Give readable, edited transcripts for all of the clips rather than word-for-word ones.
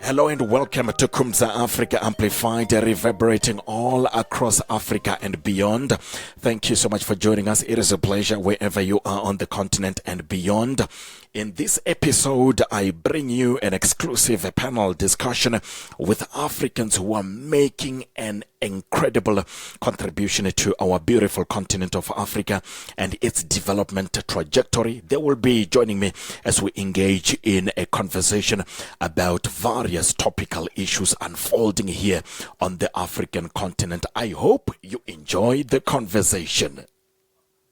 Hello and welcome to Kumza Africa Amplified, reverberating all across Africa and beyond. Thank you so much for joining us. It is a pleasure wherever you are on the continent and beyond. In this episode, I bring you an exclusive panel discussion with Africans who are making an incredible contribution to our beautiful continent of Africa and its development trajectory. They will be joining me as we engage in a conversation about various topical issues unfolding here on the African continent. I hope you enjoy the conversation.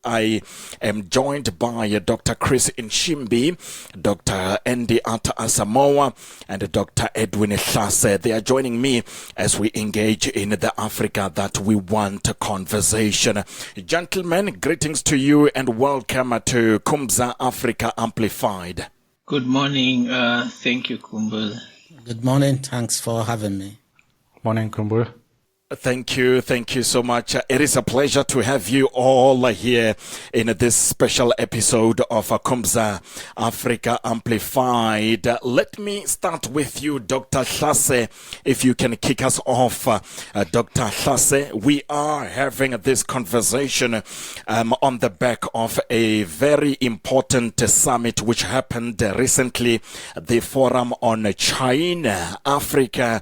I am joined by Dr. Chris Nshimbi, Dr. Andy Ata Asamoah, and Dr. Edwin Hlase. They are joining me as we engage in the Africa That We Want conversation. Gentlemen, greetings to you and welcome to Kumza Africa Amplified. Good morning. Thank you, Kumbul. Good morning. Thanks for having me. Morning, Kumbul. Thank you so much. It is a pleasure to have you all here in this special episode of Kumza Africa Amplified. Let me start with you, Dr. Hlase, if you can kick us off. Dr. Hlase, we are having this conversation on the back of a very important summit which happened recently, the Forum on China-Africa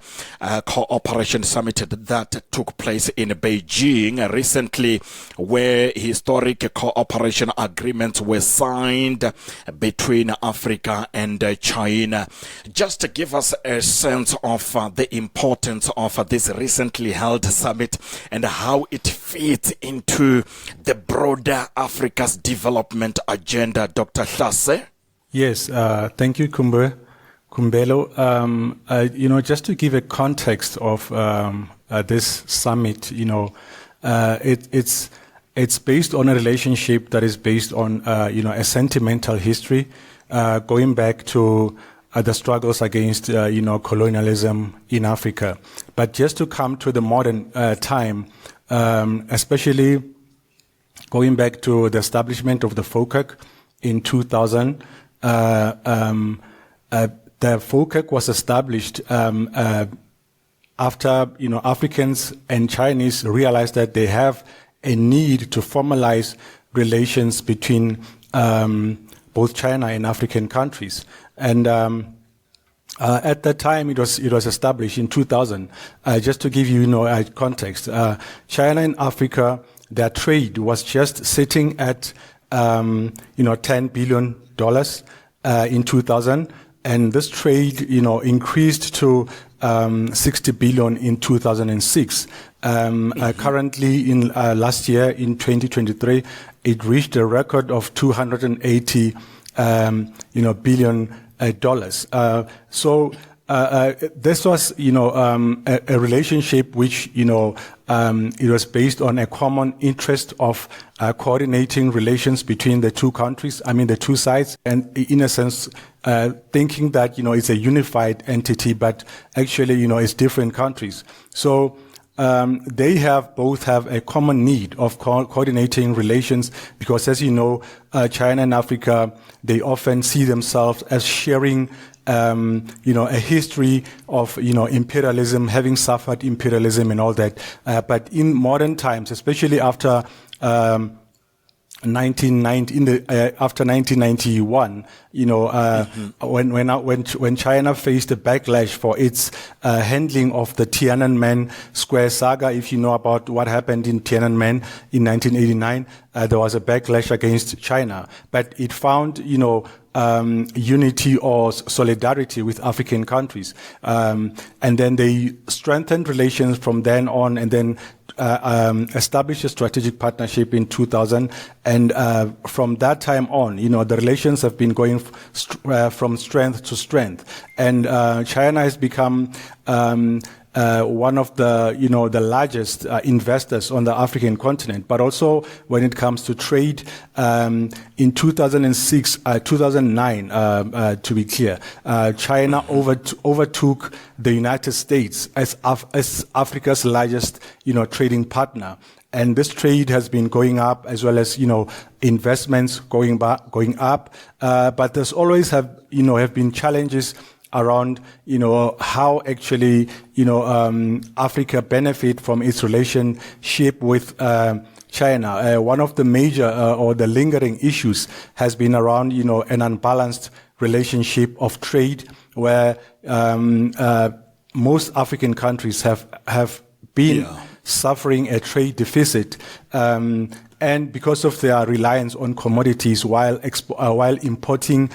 Cooperation Summit that took place in Beijing recently, where historic cooperation agreements were signed between Africa and China. Just to give us a sense of the importance of this recently held summit and how it fits into the broader Africa's development agenda, Dr. Hlase. Yes, thank you, Kumbelo. Just to give a context of this summit, it's based on a relationship that is based on, a sentimental history, going back to the struggles against, colonialism in Africa. But just to come to the modern time, especially going back to the establishment of the FOCAC in 2000, the FOCAC was established after Africans and Chinese realized that they have a need to formalize relations between both China and African countries. And at that time, it was established in 2000. Just to give you, a context, China and Africa, their trade was just sitting at $10 billion in 2000. And this trade, increased to 60 billion in 2006. Currently, in last year, in 2023, it reached a record of 280 billion dollars. So this was, a relationship which, it was based on a common interest of coordinating relations between the two countries, the two sides, and in a sense, thinking that, it's a unified entity, but actually, it's different countries. So they both have a common need of coordinating relations because, as you know, China and Africa, they often see themselves as sharing a history of, imperialism, having suffered imperialism and all that. But in modern times, especially after 1991, when China faced a backlash for its handling of the Tiananmen Square saga, if you know about what happened in Tiananmen in 1989, there was a backlash against China, but it found, unity or solidarity with African countries. And then they strengthened relations from then on and then established a strategic partnership in 2000. And from that time on, the relations have been going from strength to strength. And China has become one of the largest investors on the African continent, but also when it comes to trade, in 2009, to be clear, China overtook the United States as Africa's largest, trading partner. And this trade has been going up as well as, investments going up. But there's always have been challenges around, how actually, Africa benefit from its relationship with China. One of the major or the lingering issues has been around, an unbalanced relationship of trade where most African countries have been suffering a trade deficit. And because of their reliance on commodities while importing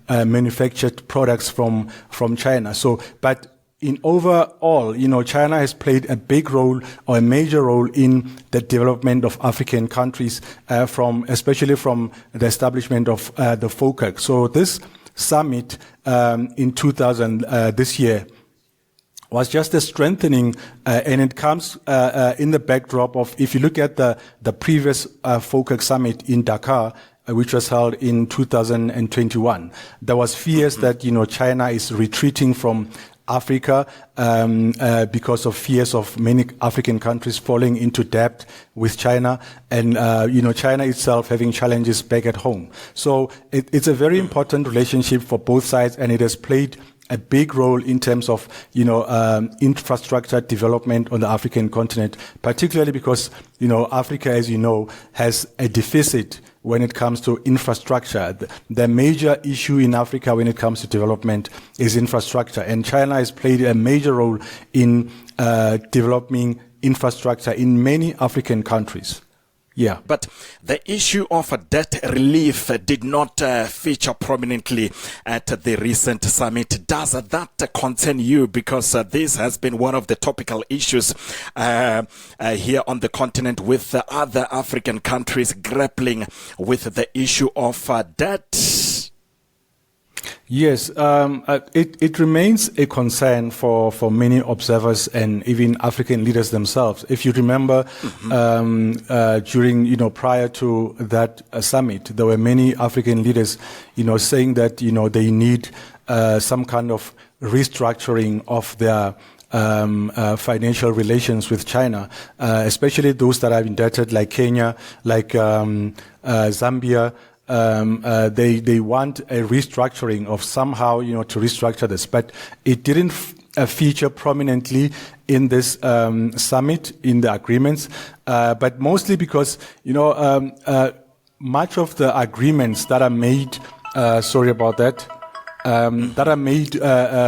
manufactured products from China. So, but in overall, China has played a big role or a major role in the development of African countries, especially from the establishment of the FOCAC. So this summit in this year was just a strengthening, and it comes in the backdrop of, if you look at the previous FOCAC summit in Dakar, which was held in 2021, there was fears that China is retreating from Africa because of fears of many African countries falling into debt with China, and China itself having challenges back at home. So it's a very important relationship for both sides, and it has played a big role in terms of, infrastructure development on the African continent, particularly because, Africa, as you know, has a deficit when it comes to infrastructure. The major issue in Africa when it comes to development is infrastructure, and China has played a major role in developing infrastructure in many African countries. Yeah. But the issue of debt relief did not feature prominently at the recent summit. Does that concern you? Because this has been one of the topical issues here on the continent, with other African countries grappling with the issue of debt. Yes, it remains a concern for many observers and even African leaders themselves. If you remember, during, prior to that summit, there were many African leaders, saying that, they need some kind of restructuring of their financial relations with China, especially those that are indebted, like Kenya, like Zambia. They want a restructuring of somehow, to restructure this, but it didn't feature prominently in this summit, in the agreements, but mostly because, much of the agreements that are made, that are made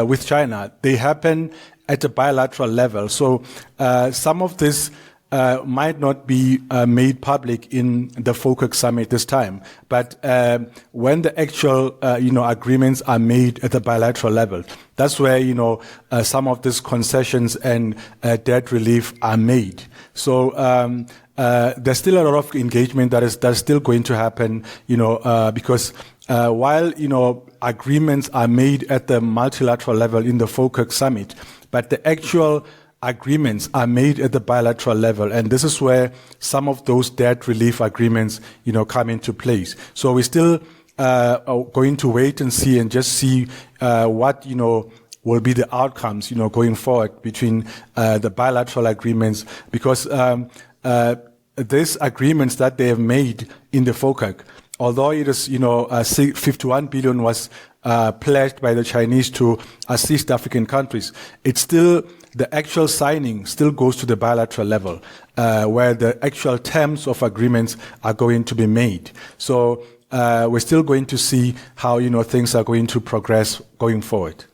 with China, they happen at a bilateral level. So some of this might not be made public in the FOCAC summit this time, but when the actual agreements are made at the bilateral level, that's where some of these concessions and debt relief are made. So there's still a lot of engagement that's still going to happen, because while agreements are made at the multilateral level in the FOCAC summit, but the actual agreements are made at the bilateral level, and this is where some of those debt relief agreements, come into place. So we're still going to wait and see, and just see what will be the outcomes, going forward between the bilateral agreements, because these agreements that they have made in the FOCAC, although it is 51 billion was pledged by the Chinese to assist African countries, it's still, the actual signing still goes to the bilateral level, where the actual terms of agreements are going to be made. So we're still going to see how things are going to progress going forward.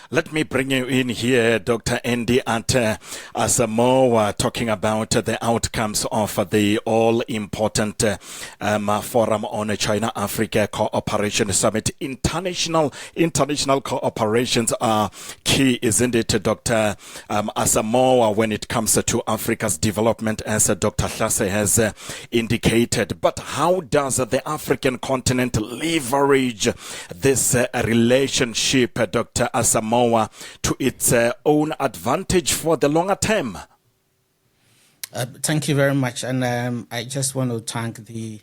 Let me bring you in here, Dr. Andy Asamoah, talking about the outcomes of the all-important Forum on China-Africa Cooperation Summit. International cooperations are key, isn't it, Dr. Asamoah, when it comes to Africa's development, as Dr. Hlase has indicated. But how does the African continent leverage this relationship, Dr. Asamoah, to its own advantage for the longer term? Thank you very much, and I just want to thank the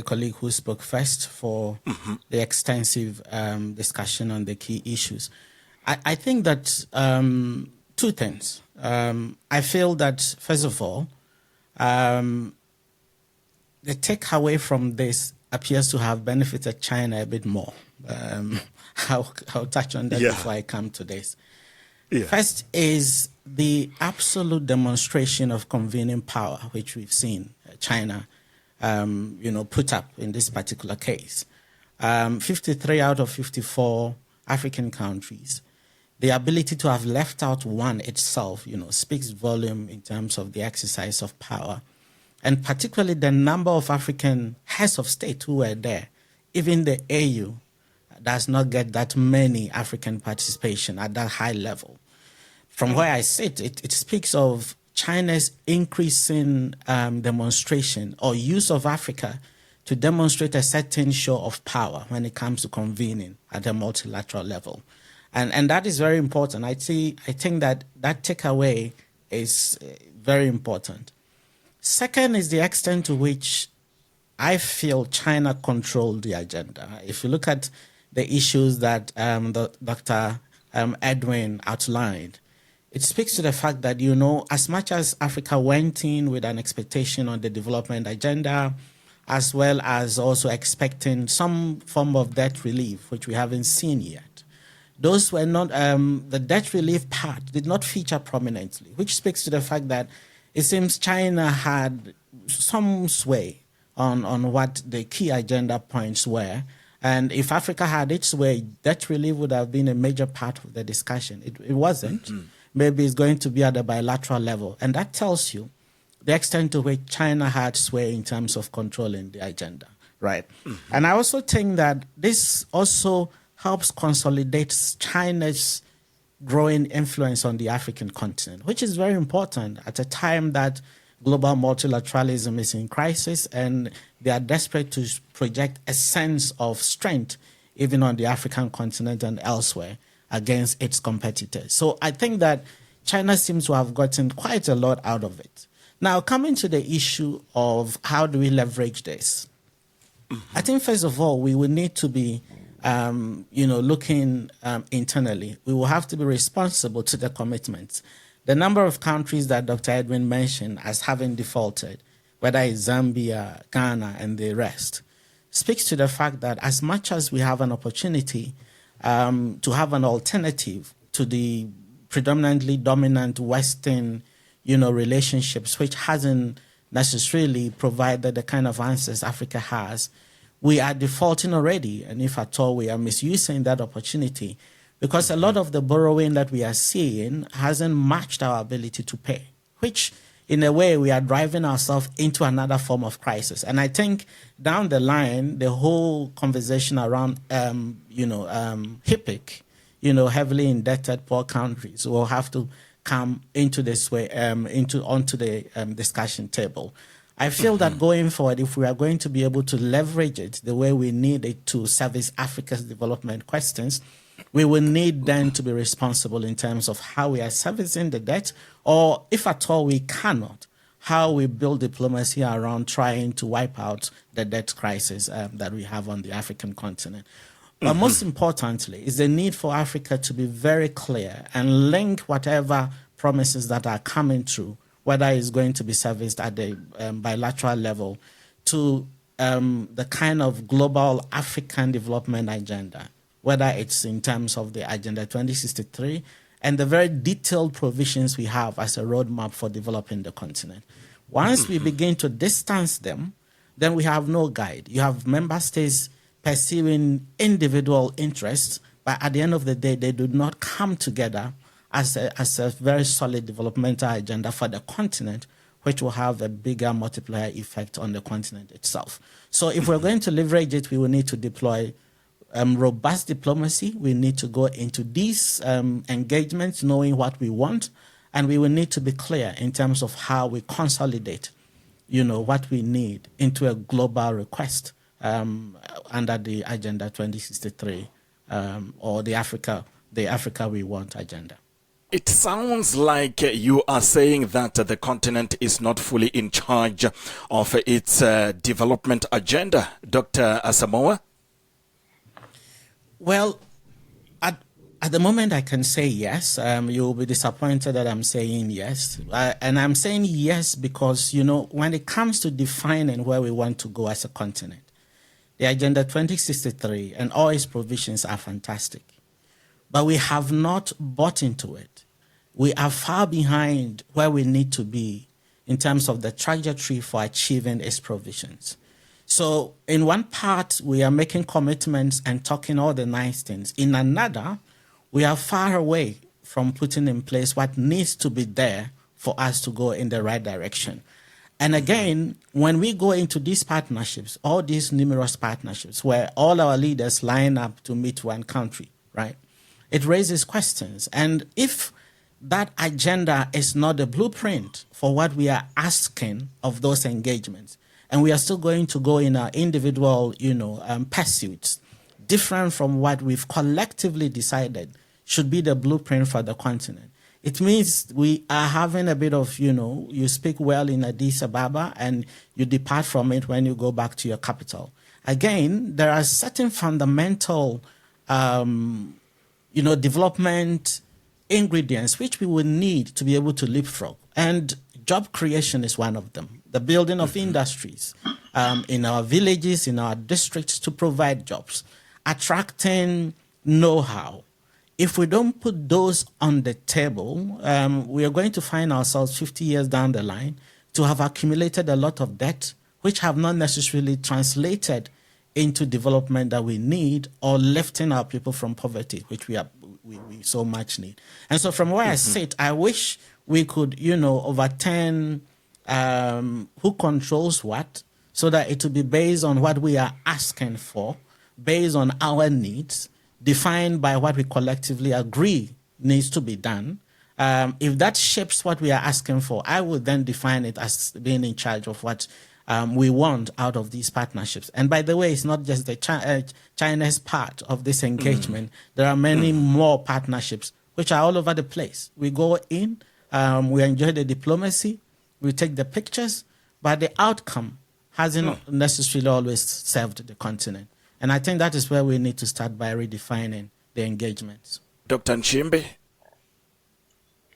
colleague who spoke first for the extensive discussion on the key issues. I think that two things. I feel that, first of all, the takeaway from this appears to have benefited China a bit more. I'll touch on that before I come to this. Yeah. First is the absolute demonstration of convening power, which we've seen China, put up in this particular case. 53 out of 54 African countries, the ability to have left out one itself, speaks volume in terms of the exercise of power. And particularly the number of African heads of state who were there. Even the AU does not get that many African participation at that high level. From where I sit, it speaks of China's increasing demonstration or use of Africa to demonstrate a certain show of power when it comes to convening at a multilateral level. And that is very important. I think that takeaway is very important. Second is the extent to which I feel China controlled the agenda. If you look at the issues that Dr. Edwin outlined, it speaks to the fact that, as much as Africa went in with an expectation on the development agenda, as well as also expecting some form of debt relief, which we haven't seen yet, those were not, the debt relief part did not feature prominently, which speaks to the fact that it seems China had some sway on what the key agenda points were. And if Africa had its way, debt relief would have been a major part of the discussion. It wasn't. Mm-hmm. Maybe it's going to be at a bilateral level. And that tells you the extent to which China had sway in terms of controlling the agenda, right? Mm-hmm. And I also think that this also helps consolidate China's growing influence on the African continent, which is very important at a time that global multilateralism is in crisis and they are desperate to project a sense of strength even on the African continent and elsewhere against its competitors. So I think that China seems to have gotten quite a lot out of it. Now, coming to the issue of how do we leverage this, I think first of all, we will need to be looking internally. We will have to be responsible to the commitments. The number of countries that Dr. Edwin mentioned as having defaulted, whether it's Zambia, Ghana, and the rest, speaks to the fact that as much as we have an opportunity to have an alternative to the predominantly dominant Western, relationships, which hasn't necessarily provided the kind of answers Africa has, we are defaulting already. And if at all, we are misusing that opportunity because a lot of the borrowing that we are seeing hasn't matched our ability to pay, which in a way we are driving ourselves into another form of crisis. And I think down the line, the whole conversation around, HIPC, heavily indebted poor countries will have to come into this way, onto the discussion table. I feel that going forward, if we are going to be able to leverage it the way we need it to service Africa's development questions, we will need then to be responsible in terms of how we are servicing the debt, or if at all we cannot, how we build diplomacy around trying to wipe out the debt crisis that we have on the African continent. But most importantly is the need for Africa to be very clear and link whatever promises that are coming through, whether it's going to be serviced at the bilateral level, to the kind of global African development agenda, whether it's in terms of the Agenda 2063 and the very detailed provisions we have as a roadmap for developing the continent. Once we begin to distance them, then we have no guide. You have member states pursuing individual interests, but at the end of the day, they do not come together as a very solid developmental agenda for the continent, which will have a bigger multiplier effect on the continent itself. So if we're going to leverage it, we will need to deploy robust diplomacy. We need to go into these engagements knowing what we want, and we will need to be clear in terms of how we consolidate, what we need into a global request under the Agenda 2063 or the Africa We Want agenda. It sounds like you are saying that the continent is not fully in charge of its development agenda, Dr. Asamoah? Well, at the moment I can say yes. You'll be disappointed that I'm saying yes. And I'm saying yes because, when it comes to defining where we want to go as a continent, The Agenda 2063 and all its provisions are fantastic, but we have not bought into it. We are far behind where we need to be in terms of the trajectory for achieving its provisions. So in one part, we are making commitments and talking all the nice things. In another, we are far away from putting in place what needs to be there for us to go in the right direction. And again, when we go into these partnerships, all these numerous partnerships where all our leaders line up to meet one country, right? It raises questions. And if that agenda is not the blueprint for what we are asking of those engagements, and we are still going to go in our individual, pursuits, different from what we've collectively decided should be the blueprint for the continent. It means we are having a bit of, you speak well in Addis Ababa and you depart from it when you go back to your capital. Again, there are certain fundamental, development ingredients which we will need to be able to leapfrog. And job creation is one of them. The building of industries in our villages, in our districts to provide jobs, attracting know-how. If we don't put those on the table, we are going to find ourselves 50 years down the line to have accumulated a lot of debt, which have not necessarily translated into development that we need or lifting our people from poverty, which we so much need. And so from where I sit, I wish we could, overturn who controls what, so that it will be based on what we are asking for, based on our needs, defined by what we collectively agree needs to be done. If that shapes what we are asking for, I would then define it as being in charge of what we want out of these partnerships. And by the way, it's not just the China's part of this engagement. There are many more partnerships which are all over the place. We go in, we enjoy the diplomacy, we take the pictures, but the outcome hasn't necessarily always served the continent. And I think that is where we need to start by redefining the engagements. Dr. Nchimbi?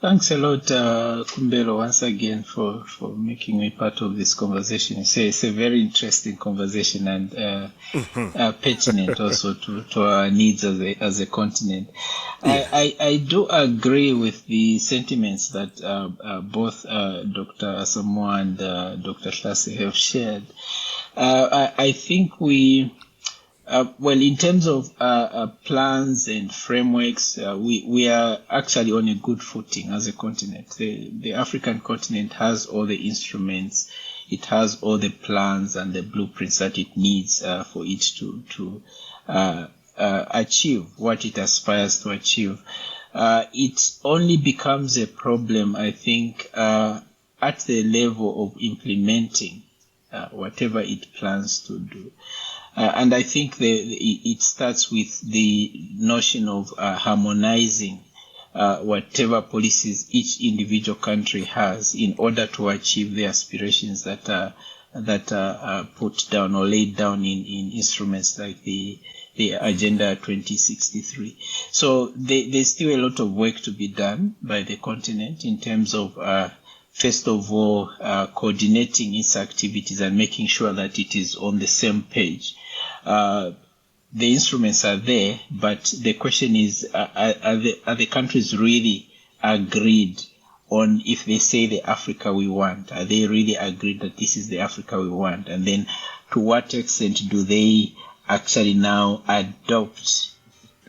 Thanks a lot, Kumbelo, once again for making me part of this conversation. It's a very interesting conversation and pertinent also to our needs as a continent. Yeah. I do agree with the sentiments that both Dr. Asamoah and Dr. Hlase have shared. I think we... in terms of plans and frameworks, we are actually on a good footing as a continent. The African continent has all the instruments, it has all the plans and the blueprints that it needs for it to achieve what it aspires to achieve. It only becomes a problem, I think, at the level of implementing whatever it plans to do. And I think it starts with the notion of harmonizing whatever policies each individual country has in order to achieve the aspirations that are put down or laid down in instruments like the Agenda 2063. So there's still a lot of work to be done by the continent in terms of first of all, coordinating its activities and making sure that it is on the same page. The instruments are there, but the question is, are the countries really agreed on, if they say the Africa we want, are they really agreed that this is the Africa we want? And then to what extent do they actually now adopt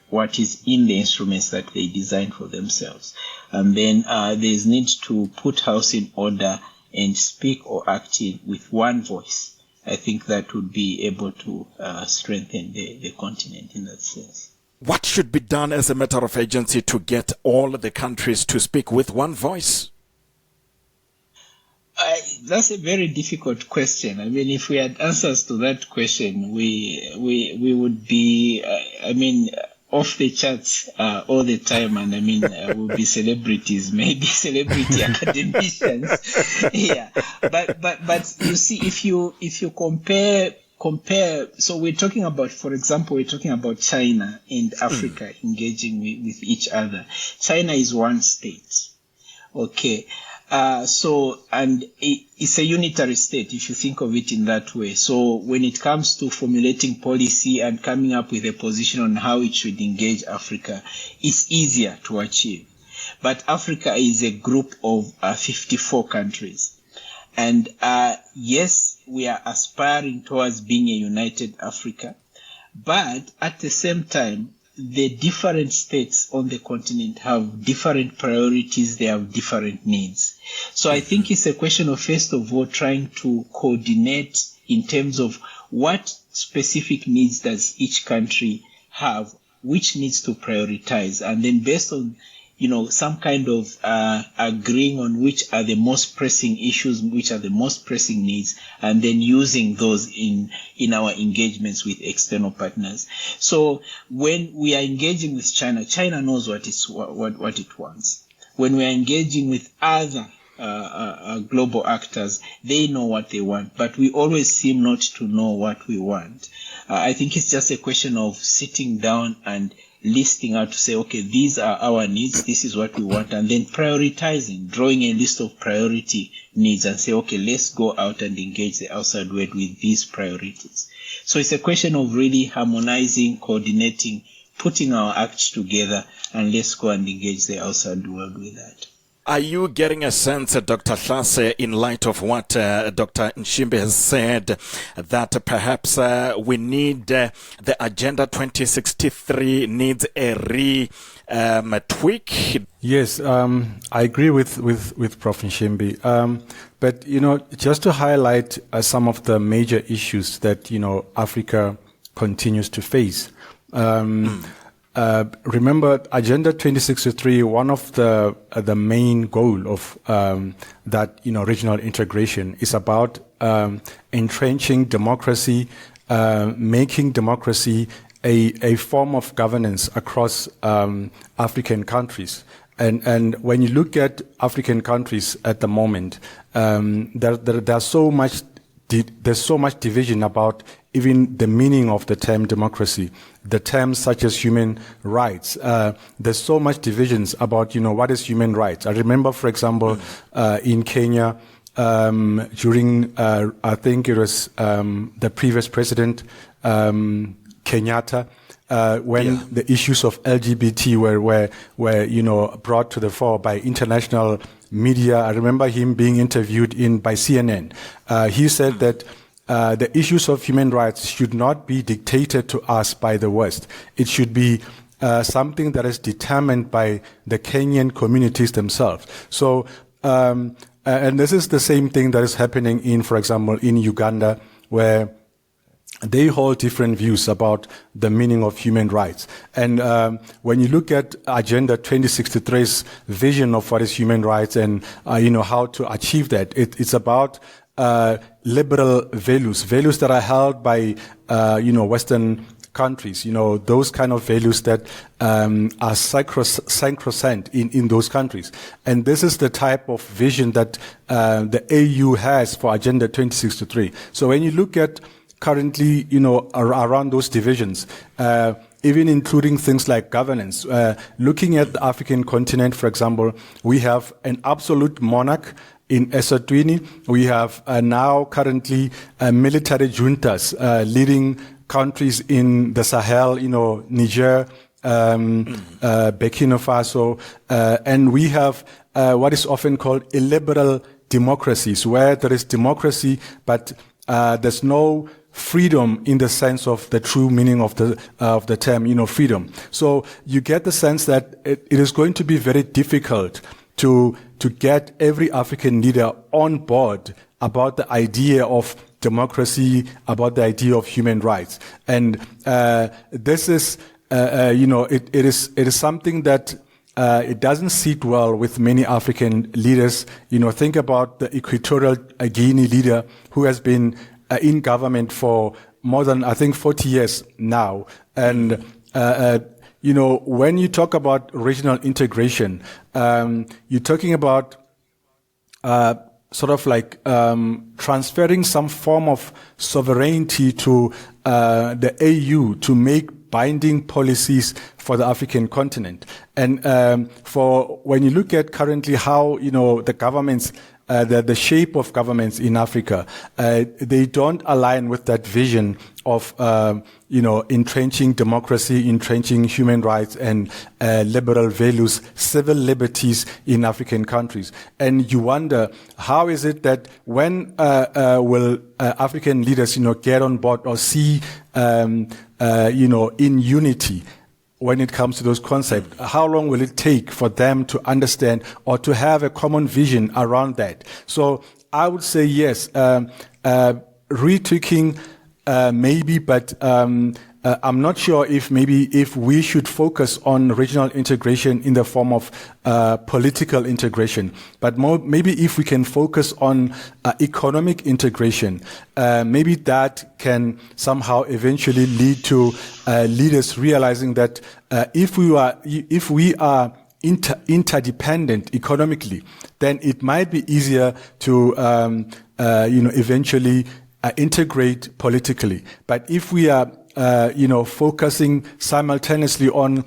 what is in the instruments that they designed for themselves? And then there's need to put house in order and speak or act with one voice. I think that would be able to strengthen the continent in that sense. What should be done as a matter of agency to get all the countries to speak with one voice? That's a very difficult question. I mean, if we had answers to that question, we would be, off the charts all the time, and we'll be celebrities, maybe celebrity academicians. Yeah, but you see, if you compare. So we're talking about, for example, we're talking about China and Africa engaging with each other. China is one state, okay. It's a unitary state, if you think of it in that way. So when it comes to formulating policy and coming up with a position on how it should engage Africa, it's easier to achieve. But Africa is a group of 54 countries. And yes, we are aspiring towards being a united Africa. But at the same time, the different states on the continent have different priorities, they have different needs. So I think it's a question of, first of all, trying to coordinate in terms of what specific needs does each country have, which needs to prioritize, and then based on some kind of agreeing on which are the most pressing issues, which are the most pressing needs, and then using those in our engagements with external partners. So when we are engaging with China, China knows what it wants. When we are engaging with other global actors, they know what they want, but we always seem not to know what we want. I think it's just a question of sitting down and listing out to say, okay, these are our needs, this is what we want, and then prioritizing, drawing a list of priority needs and say, okay, let's go out and engage the outside world with these priorities. So it's a question of really harmonizing, coordinating, putting our acts together, and let's go and engage the outside world with that. Are you getting a sense, Dr. Hlase, in light of what Dr. Nshimbi has said, that perhaps we need the Agenda 2063 needs a tweak? Yes, I agree with Prof. Nshimbi. But, just to highlight some of the major issues that, Africa continues to face. Remember, Agenda 2063, one of the main goal of that regional integration is about entrenching democracy, making democracy a form of governance across African countries. And when you look at African countries at the moment, there's so much division about even the meaning of the term democracy, the terms such as human rights. There's so much divisions about, what is human rights. I remember, for example, in Kenya, during, I think it was the previous president, Kenyatta, when the issues of LGBT were brought to the fore by international media. I remember him being interviewed by CNN. He said that the issues of human rights should not be dictated to us by the West. It should be something that is determined by the Kenyan communities themselves. So, and this is the same thing that is happening for example, in Uganda, where they hold different views about the meaning of human rights. And when you look at Agenda 2063's vision of what is human rights and, how to achieve that, it's about liberal values that are held by, Western countries, those kind of values that are sacrosanct in those countries. And this is the type of vision that the AU has for Agenda 2063. So when you look at currently, around those divisions, even including things like governance. Looking at the African continent, for example, we have an absolute monarch in Eswatini. We have now currently military juntas leading countries in the Sahel, Niger, Burkina Faso, and we have what is often called illiberal democracies, where there is democracy, but there's no freedom in the sense of the true meaning of the term, freedom. So you get the sense that it is going to be very difficult to get every African leader on board about the idea of democracy, about the idea of human rights. And this is, it is something that it doesn't sit well with many African leaders. Think about the Equatorial Guinea leader who has been in government for more than, I think, 40 years now. And, when you talk about regional integration, you're talking about sort of like transferring some form of sovereignty to the AU to make binding policies for the African continent. And for when you look at currently how, the governments, the shape of governments in Africa, they don't align with that vision of, entrenching democracy, entrenching human rights and liberal values, civil liberties in African countries. And you wonder, how is it that when will African leaders, get on board or see, in unity when it comes to those concepts? How long will it take for them to understand or to have a common vision around that? So I would say yes, retweaking maybe, but I'm not sure if we should focus on regional integration in the form of political integration, but maybe if we can focus on economic integration, maybe that can somehow eventually lead to leaders realizing that if we are interdependent economically, then it might be easier to eventually integrate politically. But if we are focusing simultaneously on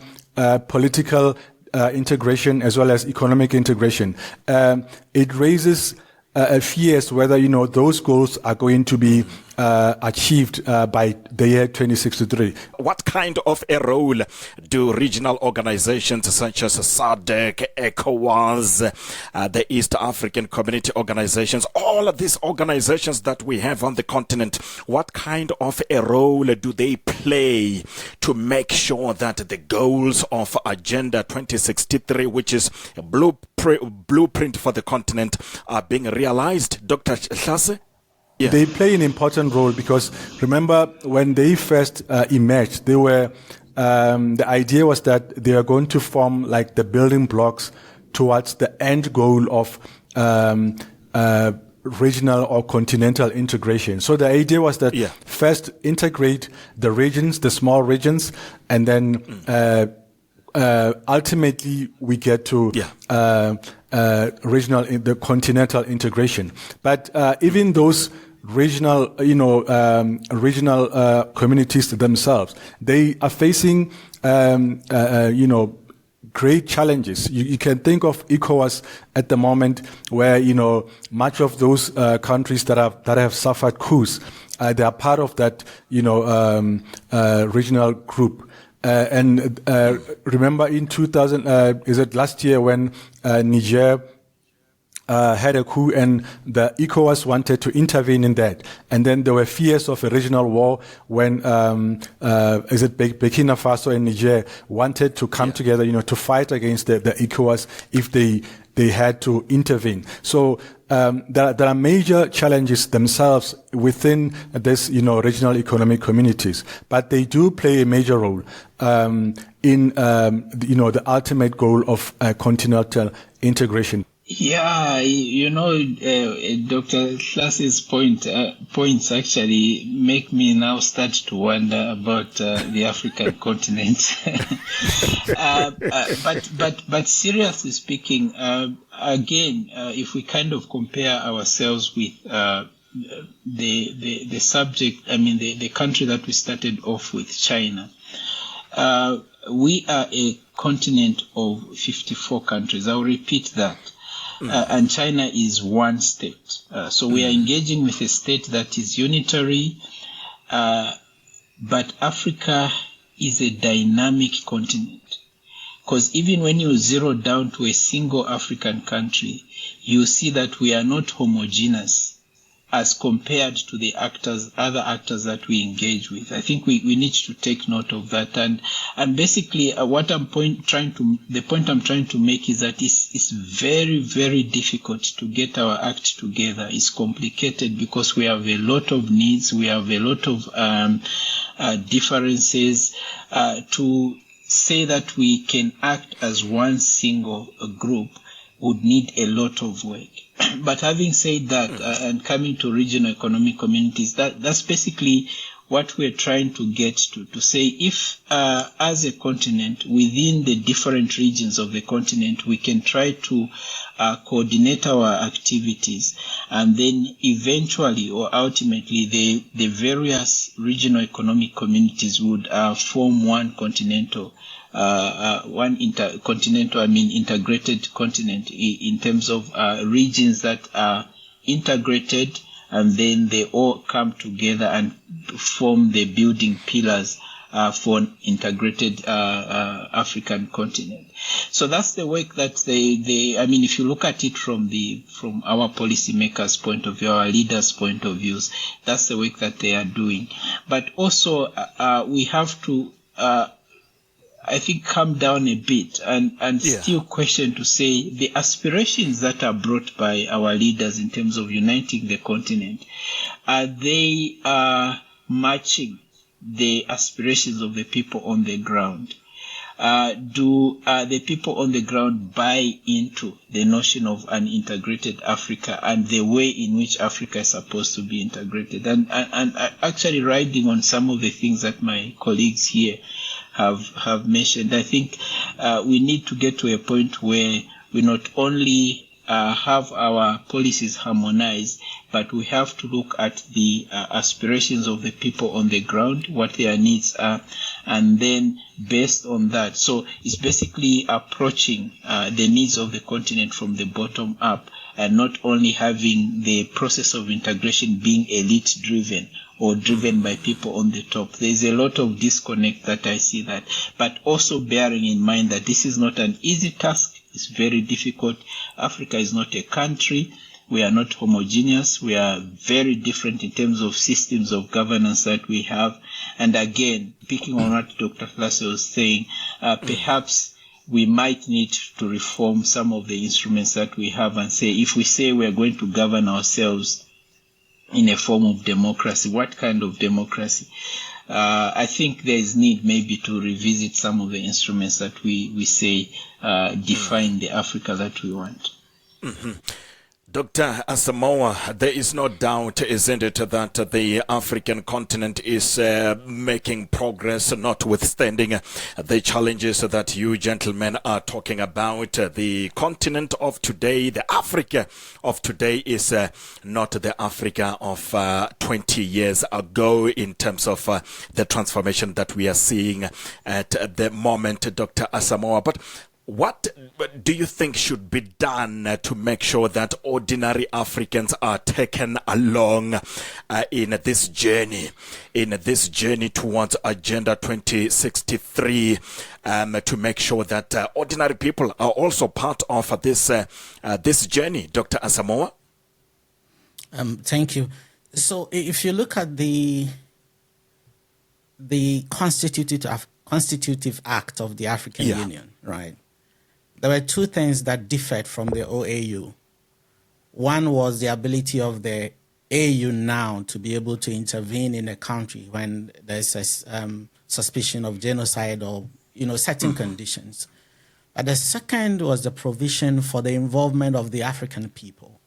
political integration as well as economic integration, it raises fears whether those goals are going to be achieved by the year 2063. What kind of a role do regional organizations such as SADC, ECOWAS, the East African Community Organizations, all of these organizations that we have on the continent, what kind of a role do they play to make sure that the goals of Agenda 2063, which is a blueprint for the continent, are being realized? Dr. Hlase? Yeah. They play an important role because remember when they first emerged, they were the idea was that they are going to form like the building blocks towards the end goal of regional or continental integration. So the idea was that first integrate the regions, the small regions, and then ultimately we get to the continental integration. But even those regional communities themselves, they are facing great challenges. You can think of ECOWAS at the moment, where much of those countries that have suffered coups, they are part of that regional group. And remember in 2000, is it last year when Niger had a coup and the ECOWAS wanted to intervene in that. And then there were fears of a regional war when, Burkina Faso and Niger wanted to come together, to fight against the ECOWAS if they had to intervene. So, there are major challenges themselves within this, regional economic communities, but they do play a major role, in, the ultimate goal of continental integration. Yeah, Dr. Hlase's points actually make me now start to wonder about the African continent. But seriously speaking, again, if we kind of compare ourselves with the subject, the country that we started off with, China, we are a continent of 54 countries. I'll repeat that. And China is one state. So we are engaging with a state that is unitary, but Africa is a dynamic continent. Because even when you zero down to a single African country, you see that we are not homogeneous as compared to the other actors that we engage with. I think we need to take note of that. And basically, what the point I'm trying to make is that it's very, very difficult to get our act together. It's complicated because we have a lot of needs. We have a lot of differences. To say that we can act as one single group would need a lot of work. But having said that, and coming to regional economic communities, that's basically what we're trying to get to say if as a continent, within the different regions of the continent, we can try to coordinate our activities, and then eventually or ultimately the various regional economic communities would form one continental integrated continent in terms of regions that are integrated, and then they all come together and form the building pillars for an integrated African continent. So that's the work that if you look at it from our policymakers' point of view, our leaders' point of views, that's the work that they are doing. But also we have to I think come down a bit and still question to say the aspirations that are brought by our leaders in terms of uniting the continent, are they matching the aspirations of the people on the ground? Do the people on the ground buy into the notion of an integrated Africa and the way in which Africa is supposed to be integrated? And actually riding on some of the things that my colleagues here have mentioned, I think we need to get to a point where we not only have our policies harmonized, but we have to look at the aspirations of the people on the ground, what their needs are, and then based on that. So it's basically approaching the needs of the continent from the bottom up, and not only having the process of integration being elite driven or driven by people on the top. There's a lot of disconnect that I see that, but also bearing in mind that this is not an easy task. It's very difficult. Africa is not a country. We are not homogeneous. We are very different in terms of systems of governance that we have. And again, picking on what Dr. Flase was saying, perhaps we might need to reform some of the instruments that we have and say, if we say we are going to govern ourselves in a form of democracy, what kind of democracy? I think there is need maybe to revisit some of the instruments that we say define the Africa that we want. Mm-hmm. Dr. Asamoah, there is no doubt, isn't it, that the African continent is making progress, notwithstanding the challenges that you gentlemen are talking about. The continent of today, the Africa of today, is not the Africa of 20 years ago in terms of the transformation that we are seeing at the moment, Dr. Asamoah. But what do you think should be done to make sure that ordinary Africans are taken along in this journey towards Agenda 2063, to make sure that ordinary people are also part of this journey, Dr. Asamoah? Thank you. So if you look at the constitutive act of the African Union, right? There were two things that differed from the OAU. One was the ability of the AU now to be able to intervene in a country when there's a suspicion of genocide or certain conditions. But the second was the provision for the involvement of the African people,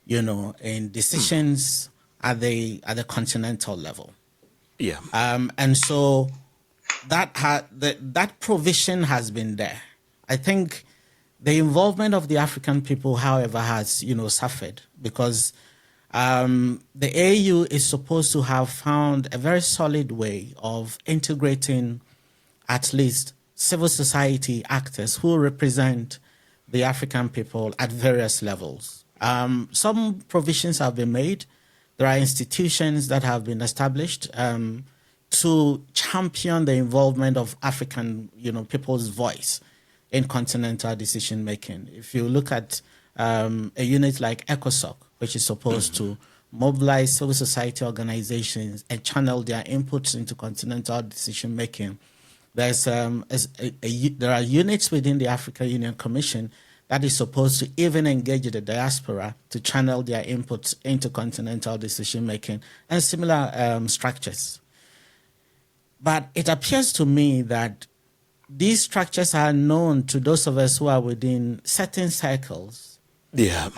in decisions at the continental level. Yeah. And so that provision has been there. I think the involvement of the African people, however, has, suffered because the AU is supposed to have found a very solid way of integrating at least civil society actors who represent the African people at various levels. Some provisions have been made. There are institutions that have been established to champion the involvement of African, people's voice in continental decision-making. If you look at a unit like ECOSOC, which is supposed to mobilize civil society organizations and channel their inputs into continental decision-making, there are units within the African Union Commission that is supposed to even engage the diaspora to channel their inputs into continental decision-making and similar structures. But it appears to me that these structures are known to those of us who are within certain circles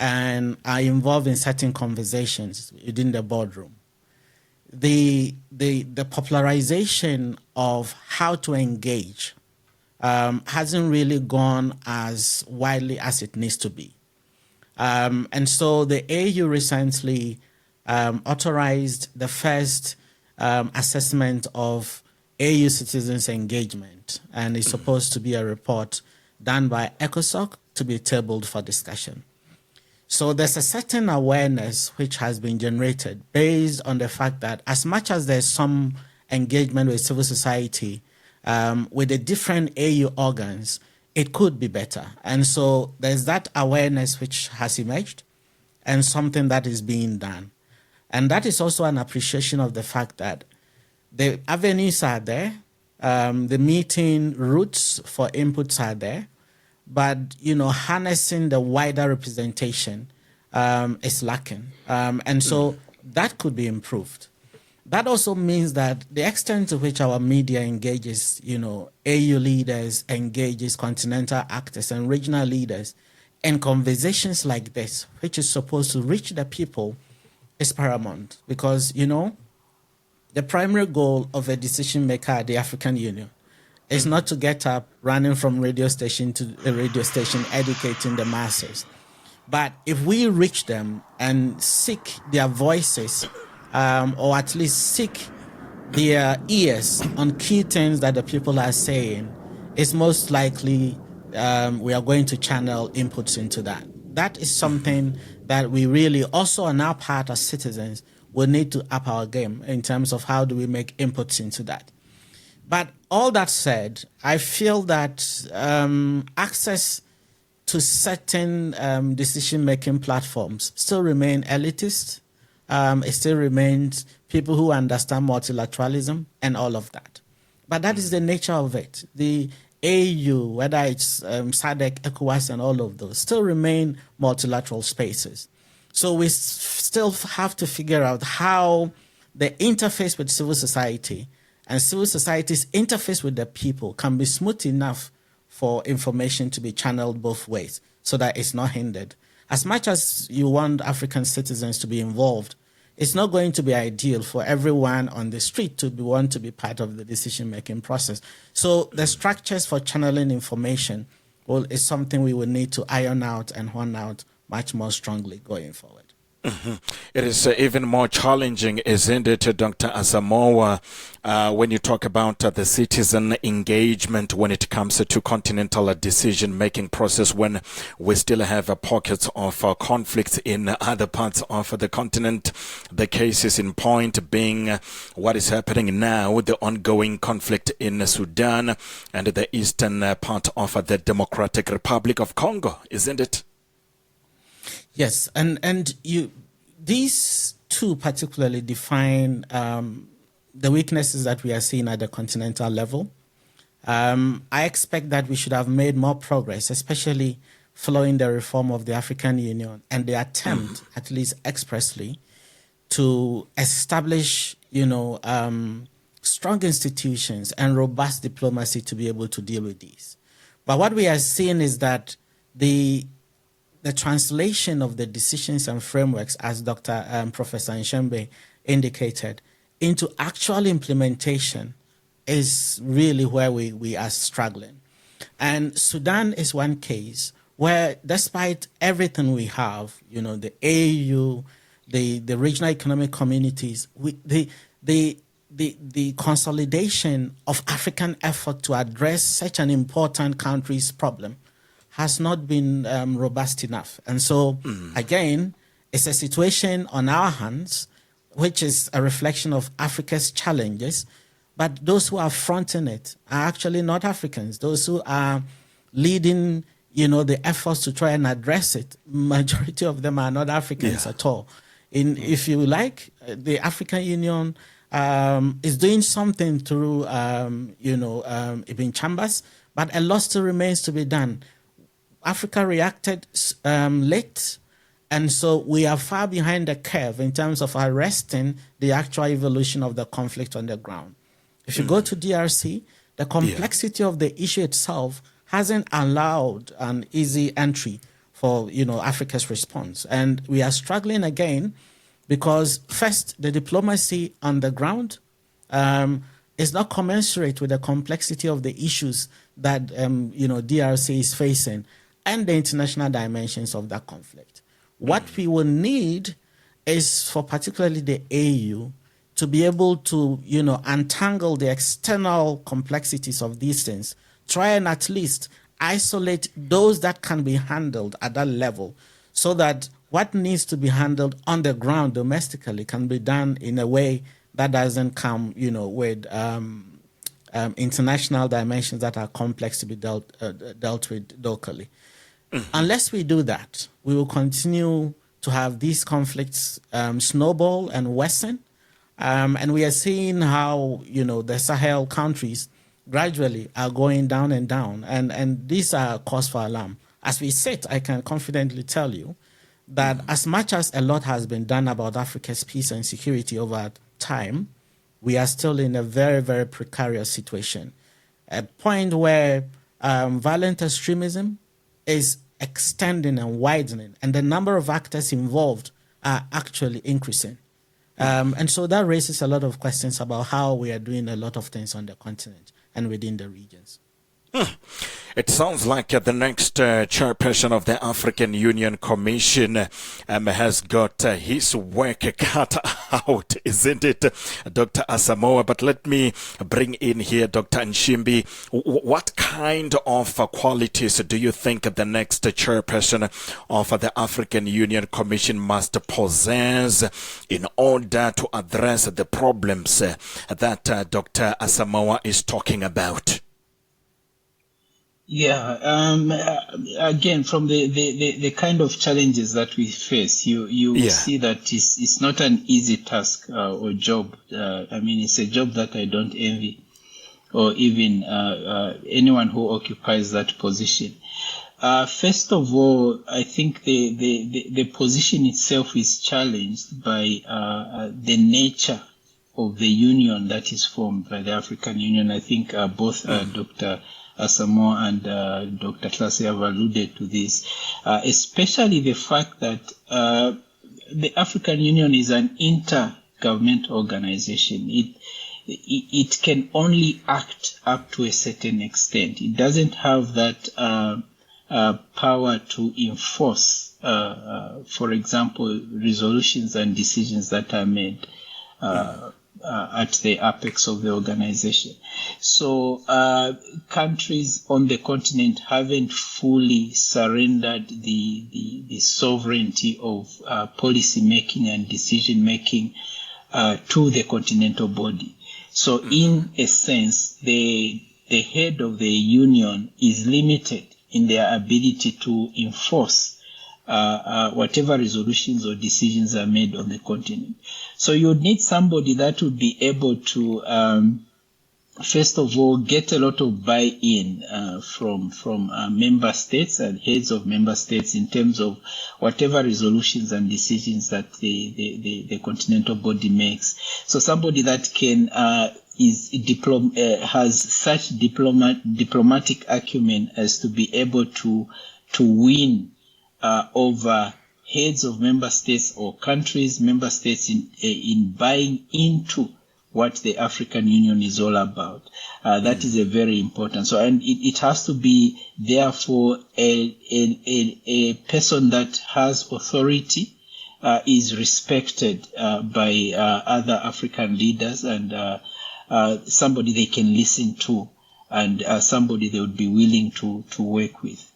and are involved in certain conversations within the boardroom. The popularization of how to engage hasn't really gone as widely as it needs to be. And so the AU recently authorized the first assessment of AU citizens' engagement, and it's supposed to be a report done by ECOSOC to be tabled for discussion. So there's a certain awareness which has been generated based on the fact that as much as there's some engagement with civil society, with the different AU organs, it could be better. And so there's that awareness which has emerged and something that is being done. And that is also an appreciation of the fact that the avenues are there, the meeting routes for inputs are there, but harnessing the wider representation is lacking, and so that could be improved. That also means that the extent to which our media engages, AU leaders, engages continental actors and regional leaders in conversations like this, which is supposed to reach the people, is paramount. Because, the primary goal of a decision maker at the African Union is not to get up running from radio station to a radio station educating the masses. But if we reach them and seek their voices, or at least seek their ears on key things that the people are saying, it's most likely we are going to channel inputs into that. That is something that we really also on our part as citizens will need to up our game in terms of how do we make inputs into that. But all that said, I feel that access to certain decision-making platforms still remain elitist. It still remains people who understand multilateralism and all of that. But that is the nature of it. The AU, whether it's SADC, ECOWAS, and all of those, still remain multilateral spaces. So we still have to figure out how the interface with civil society and civil society's interface with the people can be smooth enough for information to be channeled both ways so that it's not hindered. As much as you want African citizens to be involved, it's not going to be ideal for everyone on the street to want to be part of the decision-making process. So the structures for channeling information is something we will need to iron out and hone out much more strongly going forward. Mm-hmm. It is even more challenging, isn't it, Dr. Asamoah, when you talk about the citizen engagement when it comes to continental decision-making process, when we still have pockets of conflicts in other parts of the continent. The cases in point being what is happening now, the ongoing conflict in Sudan and the eastern part of the Democratic Republic of Congo, isn't it? Yes, and these two particularly define the weaknesses that we are seeing at the continental level. I expect that we should have made more progress, especially following the reform of the African Union and the attempt, at least expressly, to establish, strong institutions and robust diplomacy to be able to deal with these. But what we are seeing is that the translation of the decisions and frameworks, as Professor Nshembe indicated, into actual implementation is really where we are struggling. And Sudan is one case where, despite everything we have, the AU, the regional economic communities, the consolidation of African effort to address such an important country's problem has not been robust enough. And so, again, it's a situation on our hands, which is a reflection of Africa's challenges, but those who are fronting it are actually not Africans. Those who are leading, the efforts to try and address it, majority of them are not Africans at all. If you like, the African Union is doing something through, Ibn Chambers, but a lot still remains to be done. Africa reacted late, and so we are far behind the curve in terms of arresting the actual evolution of the conflict on the ground. If you go to DRC, the complexity of the issue itself hasn't allowed an easy entry for Africa's response. And we are struggling again because, first, the diplomacy on the ground is not commensurate with the complexity of the issues that DRC is facing and the international dimensions of that conflict. What we will need is for particularly the AU to be able to, untangle the external complexities of these things, try and at least isolate those that can be handled at that level, so that what needs to be handled on the ground domestically can be done in a way that doesn't come, with international dimensions that are complex to be dealt with locally. Unless we do that, we will continue to have these conflicts snowball and worsen. And we are seeing how, the Sahel countries gradually are going down and down. And these are cause for alarm. As we sit, I can confidently tell you that as much as a lot has been done about Africa's peace and security over time, we are still in a very, very precarious situation. A point where violent extremism is extending and widening, and the number of actors involved are actually increasing. And so that raises a lot of questions about how we are doing a lot of things on the continent and within the regions. It sounds like the next chairperson of the African Union Commission has got his work cut out, isn't it, Dr. Asamoah? But let me bring in here Dr. Nshimbi. What kind of qualities do you think the next chairperson of the African Union Commission must possess in order to address the problems that Dr. Asamoah is talking about? Yeah, again, from the kind of challenges that we face, you see that it's not an easy task or job. It's a job that I don't envy, or even anyone who occupies that position. First of all, I think the position itself is challenged by the nature of the union that is formed by the African Union. I think both Dr. Asamoah and Dr. Tlase have alluded to this, especially the fact that the African Union is an intergovernmental organization. It can only act up to a certain extent. It doesn't have that power to enforce, for example, resolutions and decisions that are made at the apex of the organization. So countries on the continent haven't fully surrendered the sovereignty of policy making and decision making to the continental body. So in a sense, the head of the union is limited in their ability to enforce whatever resolutions or decisions are made on the continent. So you would need somebody that would be able to, first of all, get a lot of buy-in from member states and heads of member states in terms of whatever resolutions and decisions that the continental body makes. So somebody that can has such diplomatic acumen as to be able to win over heads of member states or countries, member states in buying into what the African Union is all about. That is a very important. So, and it has to be therefore a person that has authority, is respected by other African leaders, and somebody they can listen to, and somebody they would be willing to work with.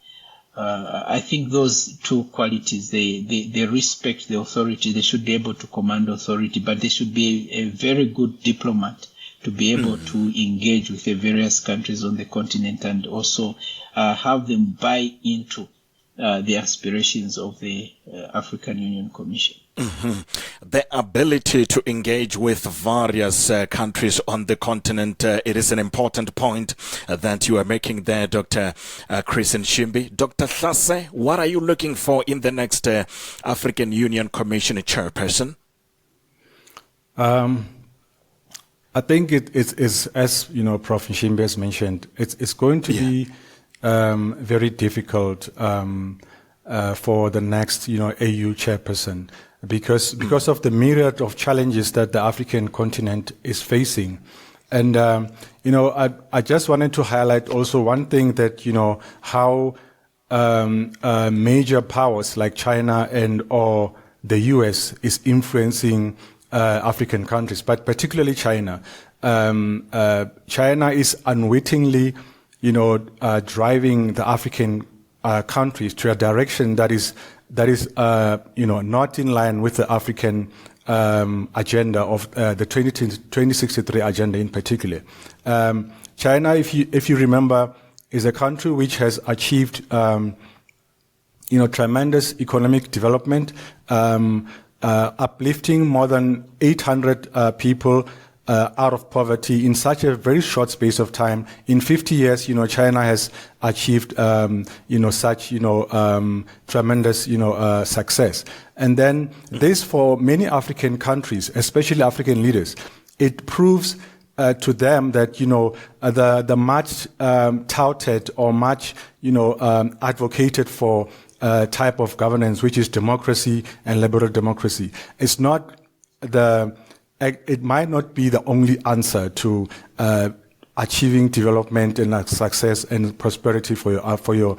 I think those two qualities, they respect the authority. They should be able to command authority, but they should be a very good diplomat to be able to engage with the various countries on the continent, and also have them buy into the aspirations of the African Union Commission. The ability to engage with various countries on the continent, it is an important point that you are making there, Dr. Chris Nshimbi. Dr. Tlase, what are you looking for in the next African Union Commission chairperson? I think it's as Prof. Nshimbi has mentioned, it's going to be very difficult for the next AU chairperson, because of the myriad of challenges that the African continent is facing. And I just wanted to highlight also one thing, that how major powers like China and or the US is influencing African countries, but particularly China. China is unwittingly, driving the African countries to a direction that is not in line with the African agenda of the 2063 agenda in particular. China, if you remember, is a country which has achieved tremendous economic development, uplifting more than 800 people out of poverty in such a very short space of time. In 50 years, China has achieved, such, tremendous, success. And then this, for many African countries, especially African leaders, it proves to them that, the much touted or much, advocated for type of governance, which is democracy and liberal democracy, is not it might not be the only answer to achieving development and success and prosperity for your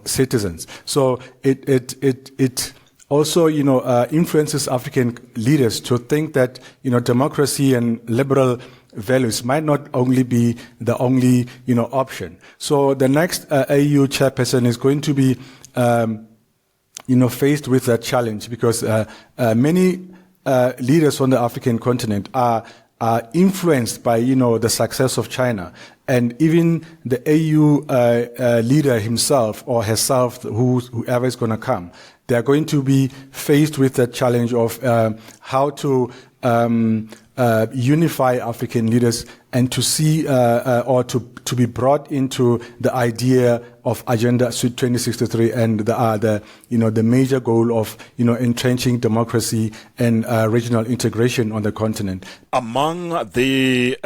citizens. So it also influences African leaders to think that democracy and liberal values might not only be the only option. So the next AU chairperson is going to be faced with that challenge, because many leaders on the African continent are influenced by the success of China, and even the AU leader himself or herself, whoever is going to come, they are going to be faced with the challenge of how to unify African leaders and to see or to be brought into the idea of Agenda 2063 and the major goal of entrenching democracy and regional integration on the continent. Among the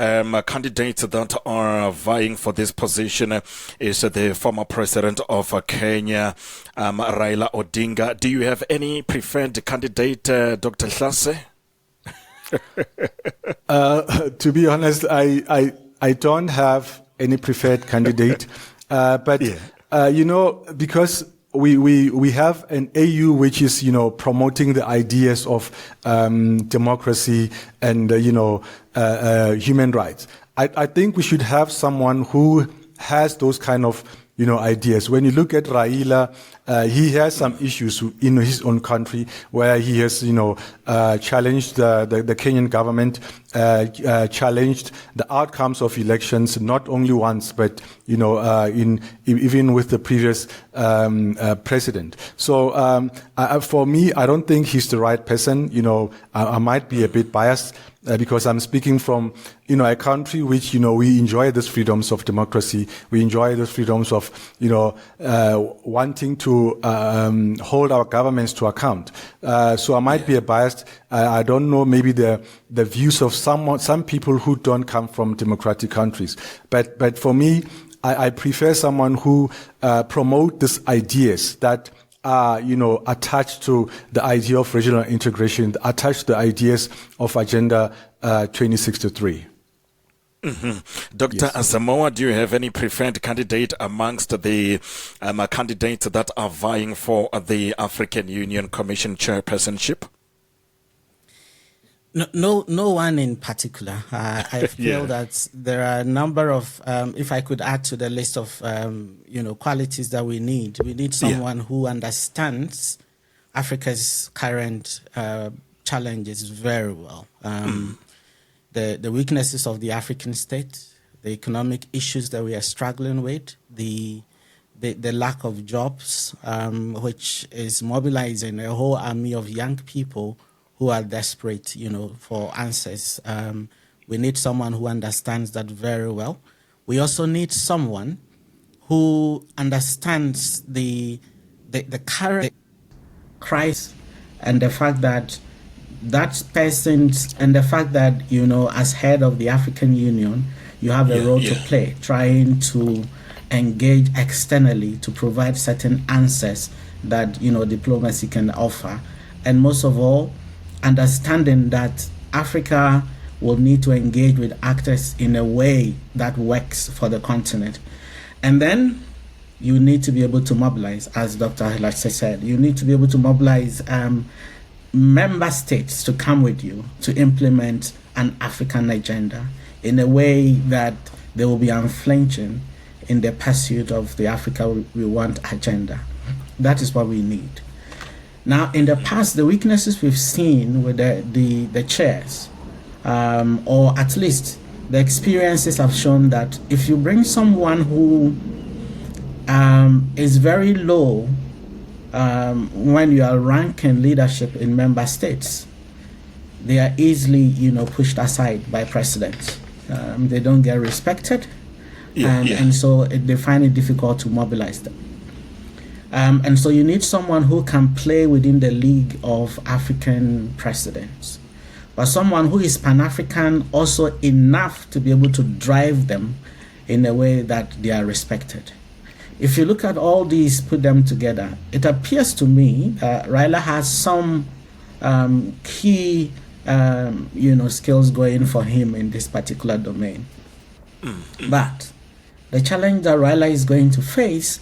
candidates that are vying for this position is the former president of Kenya, Raila Odinga. Do you have any preferred candidate, Dr. Hlase? To be honest, I don't have any preferred candidate, but because we have an AU which is promoting the ideas of democracy and human rights. I think we should have someone who has those kind of ideas. When you look at Raila, he has some issues in his own country where he has, challenged the Kenyan government, challenged the outcomes of elections, not only once, but, even with the previous president. So for me, I don't think he's the right person. I might be a bit biased, because I'm speaking from, a country which, we enjoy these freedoms of democracy. We enjoy those freedoms of, wanting to hold our governments to account. So I might be biased. I don't know, maybe the views of some people who don't come from democratic countries. But for me, I prefer someone who promote these ideas that are, attached to the idea of regional integration, attached to the ideas of Agenda 2063. Mm-hmm. Dr. Asamoah, do you have any preferred candidate amongst the candidates that are vying for the African Union Commission Chairpersonship? No one in particular. I feel that there are a number of, if I could add to the list of, qualities that we need someone who understands Africa's current challenges very well. The weaknesses of the African state, the economic issues that we are struggling with, the lack of jobs, which is mobilizing a whole army of young people who are desperate, for answers. We need someone who understands that very well. We also need someone who understands the current crisis and the fact that as head of the African Union, you have a role to play, trying to engage externally to provide certain answers that diplomacy can offer, and most of all, understanding that Africa will need to engage with actors in a way that works for the continent. And then, you need to be able to mobilize, as Dr. Hilache said. You need to be able to mobilize member states to come with you to implement an African agenda in a way that they will be unflinching in the pursuit of the Africa We Want agenda. That is what we need. Now, in the past, the weaknesses we've seen with the chairs, or at least the experiences have shown that if you bring someone who is very low when you are ranking leadership in member states, they are easily, pushed aside by presidents. They don't get respected, and so they find it difficult to mobilize them. And so you need someone who can play within the league of African presidents, but someone who is Pan-African also enough to be able to drive them in a way that they are respected. If you look at all these, put them together, it appears to me that Raila has some key skills going for him in this particular domain. But the challenge that Raila is going to face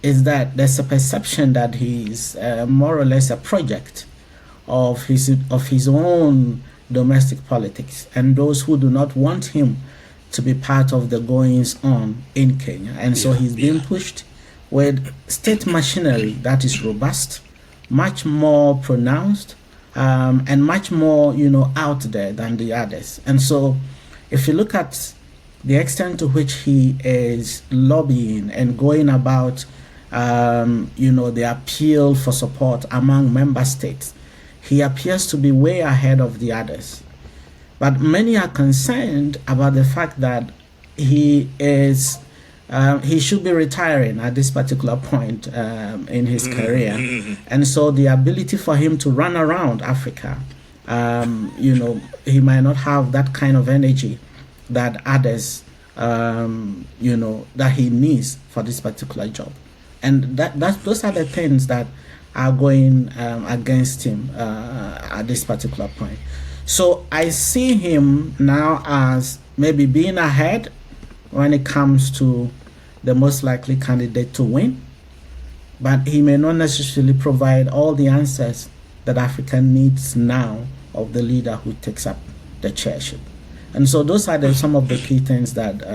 is that there's a perception that he's more or less a project of his own domestic politics, and those who do not want him to be part of the goings on in Kenya. And so he's being pushed with state machinery that is robust, much more pronounced, and much more, out there than the others. And so if you look at the extent to which he is lobbying and going about, the appeal for support among member states, he appears to be way ahead of the others. But many are concerned about the fact that he should be retiring at this particular point in his career. And so the ability for him to run around Africa, he might not have that kind of energy that others, that he needs for this particular job. And those are the things that are going against him at this particular point. So I see him now as maybe being ahead when it comes to the most likely candidate to win, but he may not necessarily provide all the answers that Africa needs now of the leader who takes up the chairship. And so those are some of the key things that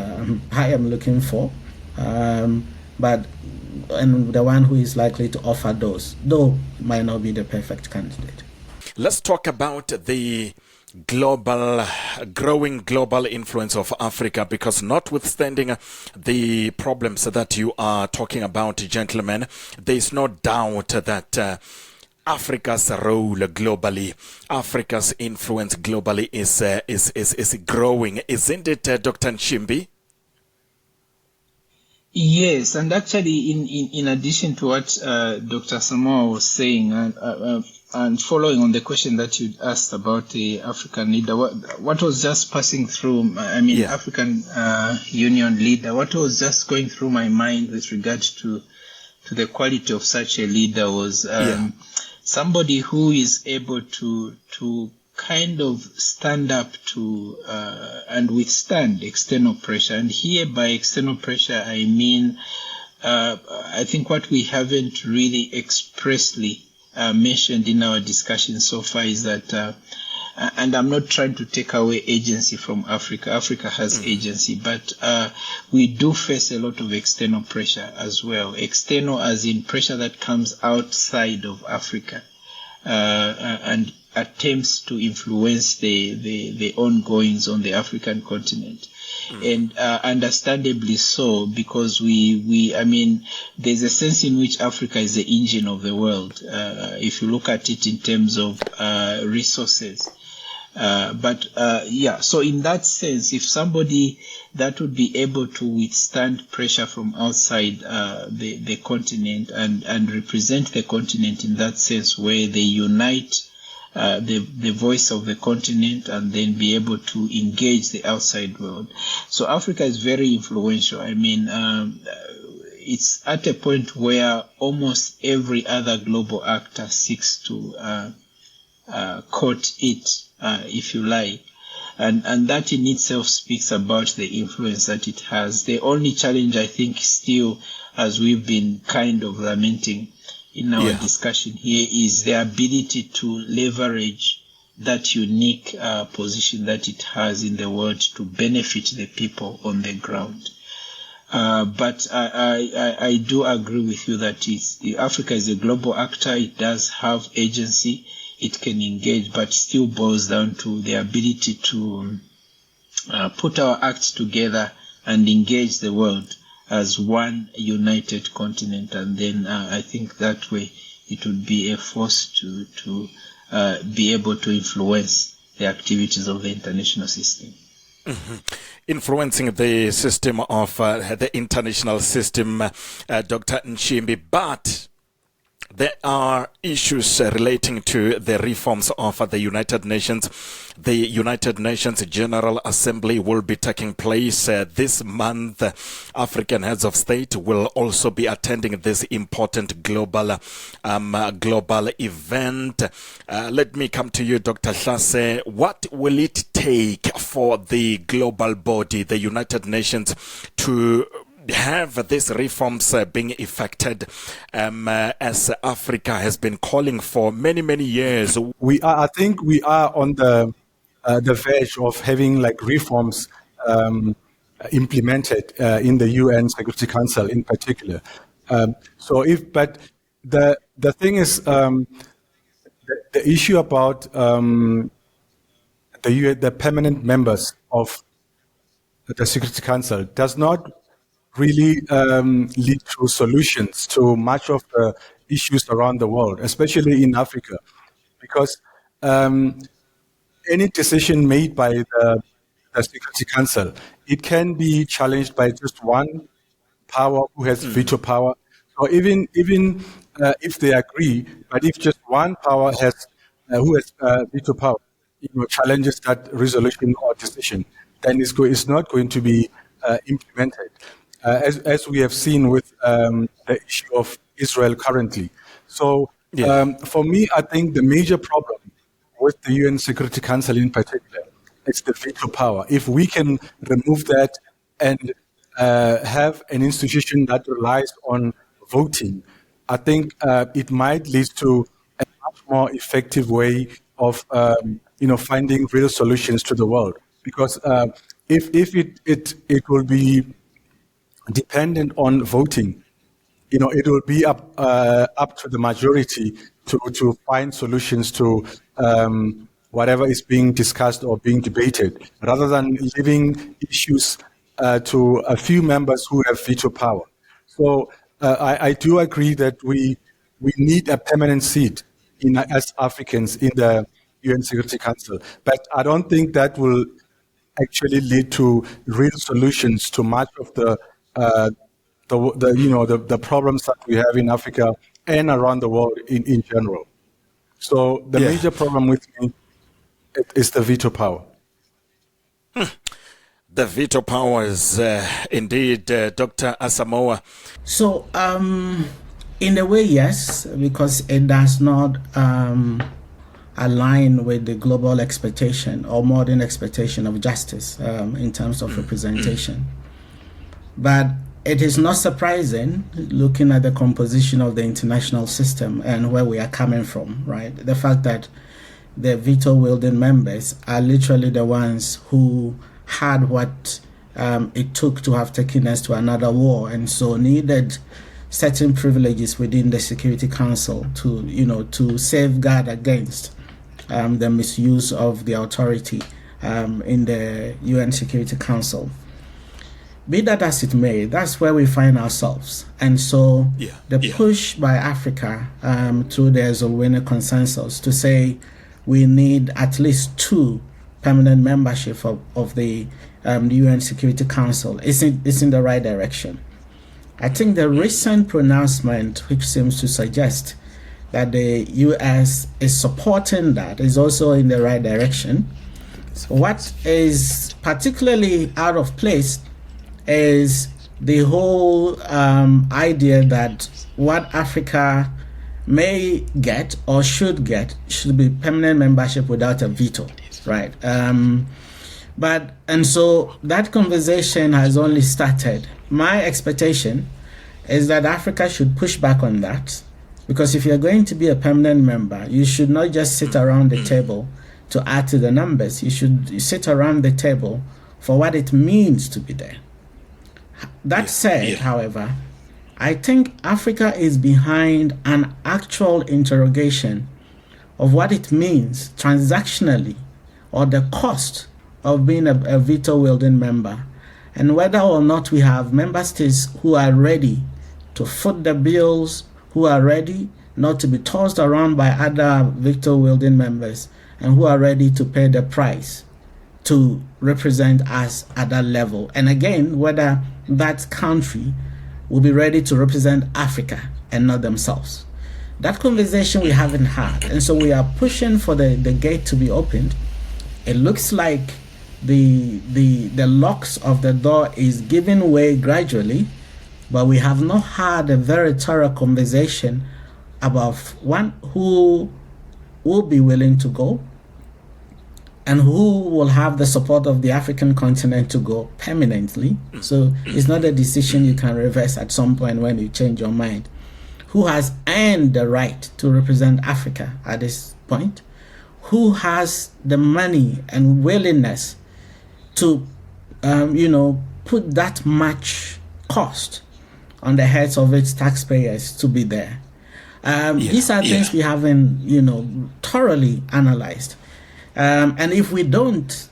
I am looking for, and the one who is likely to offer those, though might not be the perfect candidate. Let's talk about the growing global influence of Africa, because notwithstanding the problems that you are talking about, gentlemen, there is no doubt that Africa's role globally, Africa's influence globally is growing, isn't it, Dr. Nchimbi? Yes, and actually, in addition to what Dr. Samoa was saying, and following on the question that you asked about the African leader, what was just passing through, African Union leader, what was just going through my mind with regards to the quality of such a leader was somebody who is able to kind of stand up to and withstand external pressure. And here by external pressure, I mean, I think what we haven't really expressly mentioned in our discussion so far is that, and I'm not trying to take away agency from Africa. Africa has agency, but we do face a lot of external pressure as well. External as in pressure that comes outside of Africa, and attempts to influence the ongoings on the African continent. And understandably so, because there's a sense in which Africa is the engine of the world, if you look at it in terms of resources. So in that sense, if somebody that would be able to withstand pressure from outside the continent and represent the continent in that sense, where they unite the voice of the continent and then be able to engage the outside world. So Africa is very influential. It's at a point where almost every other global actor seeks to court it, if you like. And that in itself speaks about the influence that it has. The only challenge, I think, still as we've been kind of lamenting in our discussion here, is the ability to leverage that unique position that it has in the world to benefit the people on the ground. But I do agree with you that Africa is a global actor. It does have agency. It can engage, but still boils down to the ability to put our acts together and engage the world as one united continent. And then I think that way it would be a force to be able to influence the activities of the international system. Mm-hmm. Influencing the system of the international system, Dr. Nchimbi, but there are issues relating to the reforms of the United Nations. The United Nations General Assembly will be taking place this month. African heads of state will also be attending this important global event. Let me come to you, Dr. Hlase. What will it take for the global body, the United Nations, to have these reforms being effected as Africa has been calling for many years? I think we are on the verge of having like reforms implemented in the UN Security Council in particular. But the thing is, the issue about the permanent members of the Security Council does not really lead to solutions to much of the issues around the world, especially in Africa, because any decision made by the Security Council, it can be challenged by just one power who has veto power. So even if they agree, but if just one power who has veto power, challenges that resolution or decision, then it's not going to be implemented. As we have seen with the issue of Israel currently. So for me, I think the major problem with the UN Security Council in particular is the veto power. If we can remove that and have an institution that relies on voting, I think it might lead to a much more effective way of finding real solutions to the world. Because if it will be dependent on voting, it will be up to the majority to find solutions to whatever is being discussed or being debated, rather than leaving issues to a few members who have veto power. So I do agree that we need a permanent seat as Africans in the UN Security Council, but I don't think that will actually lead to real solutions to much of the problems that we have in Africa and around the world in general. So the major problem with me is the veto power. The veto power is indeed, Dr. Asamoah. So, in a way, yes, because it does not align with the global expectation or modern expectation of justice in terms of representation. But it is not surprising, looking at the composition of the international system and where we are coming from, right? The fact that the veto-wielding members are literally the ones who had what it took to have taken us to another war, and so needed certain privileges within the Security Council to safeguard against the misuse of the authority in the UN Security Council. Be that as it may, that's where we find ourselves. And so the push by Africa through the Zolwene Consensus to say we need at least 2 permanent membership of the UN Security Council is in the right direction. I think the recent pronouncement, which seems to suggest that the US is supporting that, is also in the right direction. What is particularly out of place is the whole idea that what Africa may get or should be permanent membership without a veto, right? And so that conversation has only started. My expectation is that Africa should push back on that, because if you're going to be a permanent member, you should not just sit around the table to add to the numbers. You should sit around the table for what it means to be there. That said, however, I think Africa is behind an actual interrogation of what it means transactionally, or the cost of being a veto-wielding member, and whether or not we have member states who are ready to foot the bills, who are ready not to be tossed around by other veto-wielding members, and who are ready to pay the price to represent us at that level. And again, whether that country will be ready to represent Africa and not themselves. That conversation we haven't had, and so we are pushing for the gate to be opened. It looks like the locks of the door is giving way gradually, but we have not had a very thorough conversation about one, who will be willing to go, and who will have the support of the African continent to go permanently. So it's not a decision you can reverse at some point when you change your mind. Who has earned the right to represent Africa at this point? Who has the money and willingness to, put that much cost on the heads of its taxpayers to be there? These are things we haven't, thoroughly analyzed. And if we don't,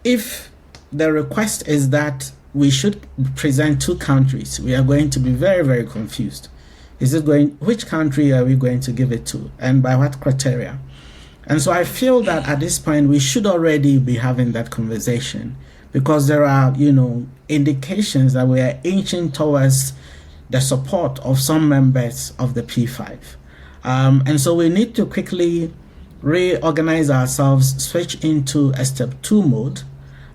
if the request is that we should present two countries, we are going to be very, very confused. Which country are we going to give it to, and by what criteria? And so I feel that at this point we should already be having that conversation, because there are, indications that we are inching towards the support of some members of the P5. And so we need to quickly reorganize ourselves, switch into a step 2 mode,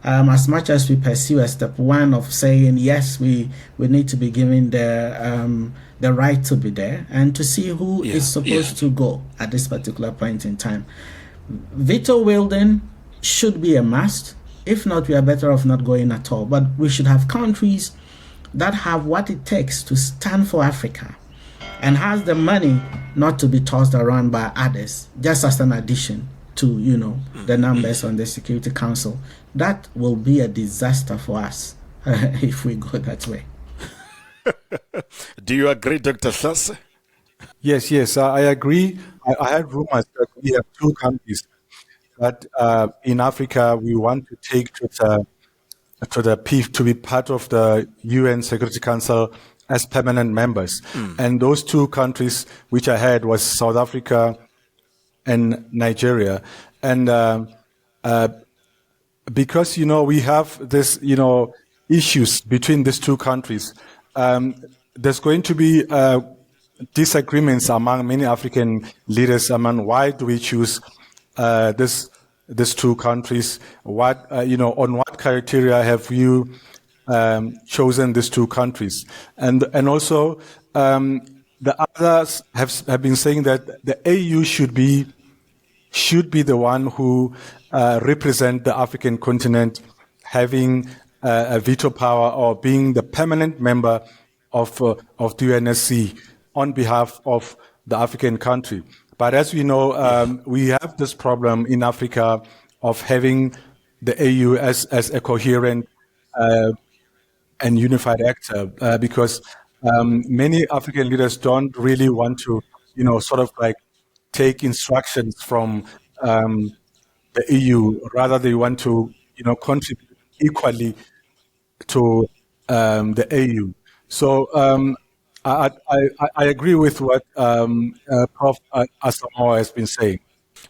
as much as we pursue a step 1 of saying, yes, we need to be given the right to be there, and to see who is supposed to go at this particular point in time. Veto wielding should be a must. If not, we are better off not going at all. But we should have countries that have what it takes to stand for Africa, and has the money not to be tossed around by others, just as an addition to, the numbers on the Security Council. That will be a disaster for us if we go that way. Do you agree, Dr. Hlase? Yes, I agree. I had rumors that we have two countries that in Africa we want to take to be part of the UN Security Council as permanent members. And those two countries which I had was South Africa and Nigeria. And because, we have this, issues between these two countries, there's going to be disagreements among many African leaders among why do we choose these two countries? What, on what criteria have you chosen these two countries? And also, the others have been saying that the AU should be the one who represent the African continent, having a veto power or being the permanent member of the UNSC on behalf of the African country. But as we know, we have this problem in Africa of having the AU as a coherent and unified actor, because many African leaders don't really want to, sort of like take instructions from the EU. Rather, they want to, contribute equally to the AU. So I agree with what Prof. Asamoah has been saying.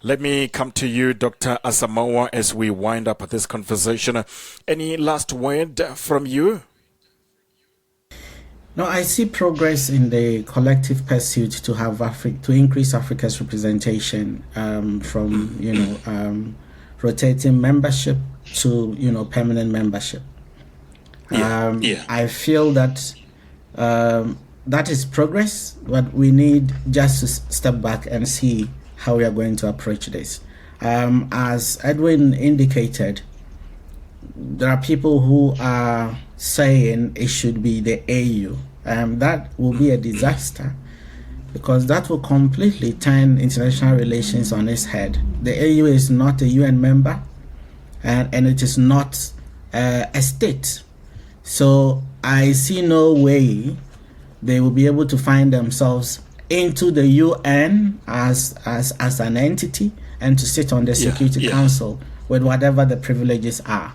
Let me come to you, Dr. Asamoah, as we wind up this conversation. Any last word from you? No, I see progress in the collective pursuit to have to increase Africa's representation from rotating membership to permanent membership. I feel that that is progress, but we need just to step back and see how we are going to approach this. As Edwin indicated, there are people who are saying it should be the AU that will be a disaster, because that will completely turn international relations on its head. The AU is not a UN member, and it is not a state. So I see no way they will be able to find themselves into the UN as an entity and to sit on the Security Council with whatever the privileges are.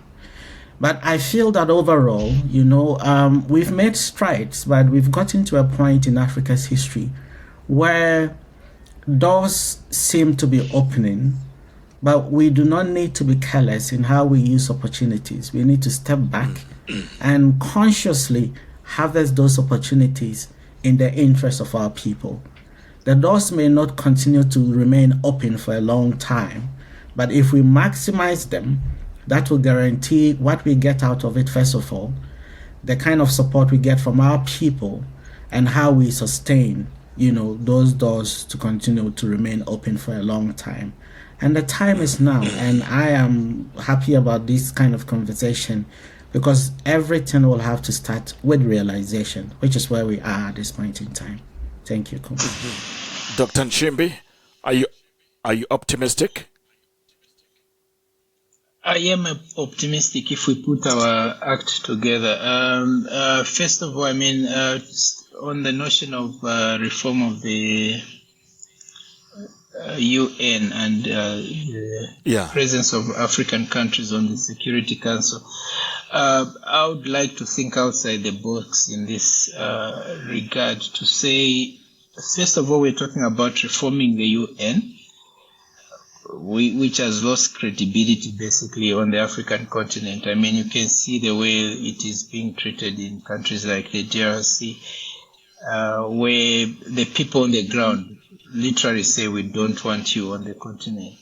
But I feel that overall, we've made strides, but we've gotten to a point in Africa's history where doors seem to be opening, but we do not need to be careless in how we use opportunities. We need to step back and consciously harvest those opportunities in the interest of our people. The doors may not continue to remain open for a long time, but if we maximize them, that will guarantee what we get out of it, first of all, the kind of support we get from our people, and how we sustain, those doors to continue to remain open for a long time. And the time is now, and I am happy about this kind of conversation, because everything will have to start with realization, which is where we are at this point in time. Thank you, Kumbi. Dr. Nchimbi, are you optimistic? I am optimistic if we put our act together. First of all, on the notion of reform of the UN and the presence of African countries on the Security Council, I would like to think outside the box in this regard, to say, first of all, we're talking about reforming the UN, which has lost credibility basically on the African continent. You can see the way it is being treated in countries like the DRC, where the people on the ground literally say, we don't want you on the continent.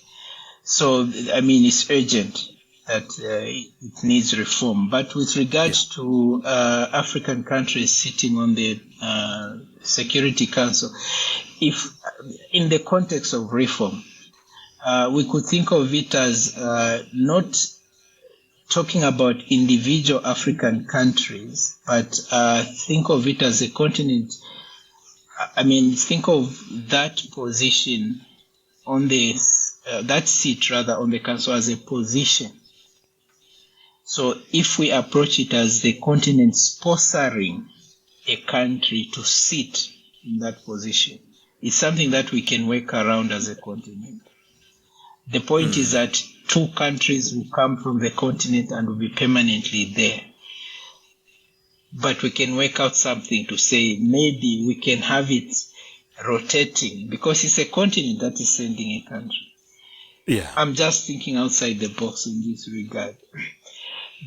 So, it's urgent that it needs reform. But with regards to African countries sitting on the Security Council, if in the context of reform, we could think of it as not talking about individual African countries, but think of it as a continent. Think of that position on that seat rather on the council as a position. So if we approach it as the continent sponsoring a country to sit in that position, it's something that we can work around as a continent. The point is that two countries will come from the continent and will be permanently there. But we can work out something to say maybe we can have it rotating, because it's a continent that is sending a country. Yeah. I'm just thinking outside the box in this regard.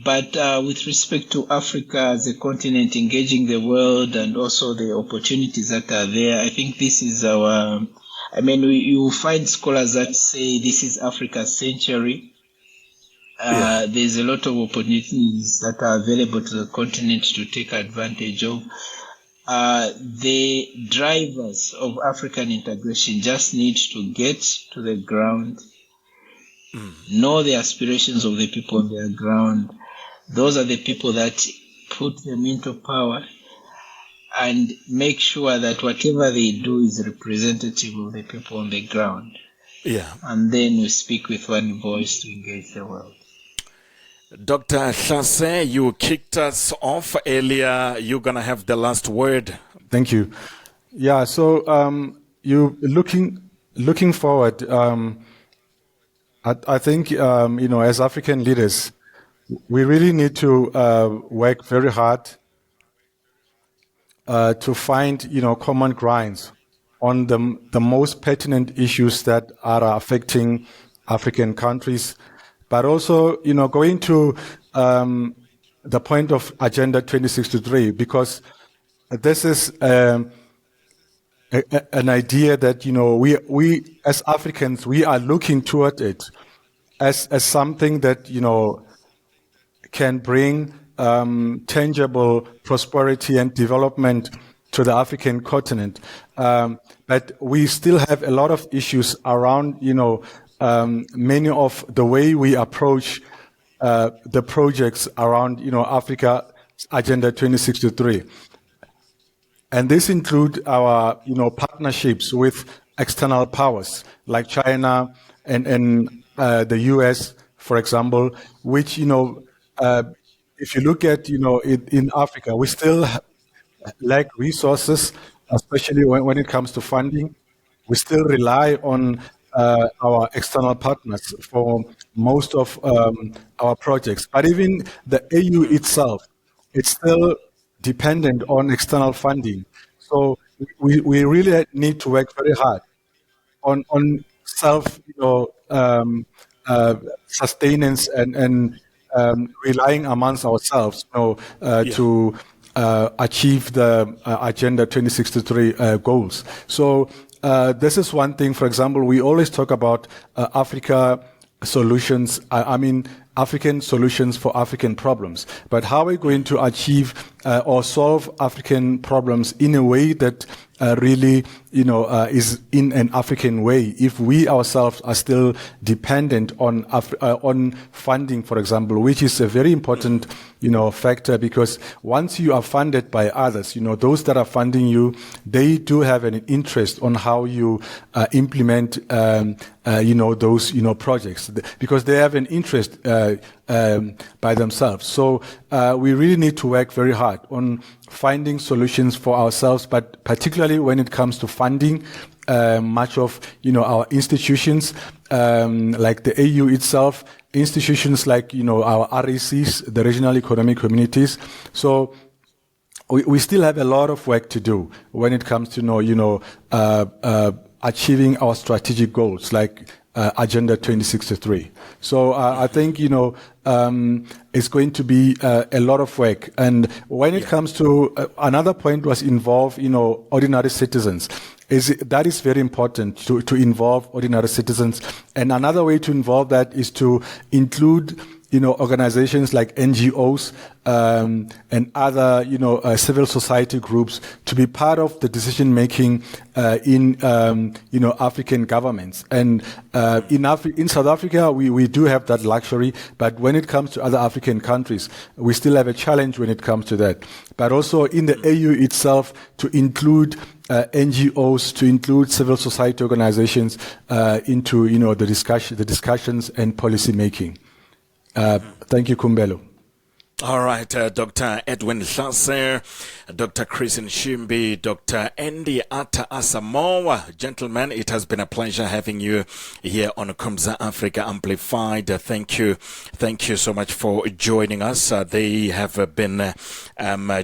But with respect to Africa as a continent engaging the world and also the opportunities that are there, I think this is our... you find scholars that say this is Africa's century. There's a lot of opportunities that are available to the continent to take advantage of. The drivers of African integration just need to get to the ground, know the aspirations of the people on their ground. Those are the people that put them into power, and make sure that whatever they do is representative of the people on the ground. Yeah. And then we speak with one voice to engage the world. Dr. Hlase, you kicked us off earlier. You're going to have the last word. Thank you. Yeah, so you looking forward, I think, as African leaders, we really need to work very hard to find, common grounds on the most pertinent issues that are affecting African countries, but also, going to the point of Agenda 2063, because this is an idea that, we as Africans, we are looking toward it as something that, can bring tangible prosperity and development to the African continent. But we still have a lot of issues around, many of the way we approach the projects around, Africa Agenda 2063. And this include our, partnerships with external powers like China and the US, for example, which, if you look at, in Africa, we still lack resources, especially when it comes to funding. We still rely on our external partners for most of our projects. But even the AU itself, it's still dependent on external funding. So we really need to work very hard on self, sustenance and relying amongst ourselves, to achieve the Agenda 2063 goals. So this is one thing. For example, we always talk about Africa solutions. African solutions for African problems. But how are we going to achieve or solve African problems in a way that really, is in an African way if we ourselves are still dependent on funding, for example, which is a very important, factor, because once you are funded by others, those that are funding you, they do have an interest on how you implement, those, projects, because they have an interest by themselves. So we really need to work very hard on finding solutions for ourselves, but particularly when it comes to funding, much of our institutions, like the AU itself, institutions like our RECs, the regional economic communities. So we still have a lot of work to do when it comes to achieving our strategic goals, like Agenda 2063. So I think it's going to be a lot of work. And when it comes to another point was involve ordinary citizens. That is very important to involve ordinary citizens. And another way to involve that is to include organizations like NGOs and other civil society groups to be part of the decision making in African governments. And in South Africa we do have that luxury, but when it comes to other African countries, we still have a challenge when it comes to that. But also in the AU itself, to include NGOs, to include civil society organizations into the discussions and policy making. Thank you, Kumbelo. All right, Dr. Edwin Hlase, Dr. Chris Nshimbi, Dr. Andy Atta Asamoah. Gentlemen, it has been a pleasure having you here on Kumza Africa Amplified. Thank you so much for joining us. They have been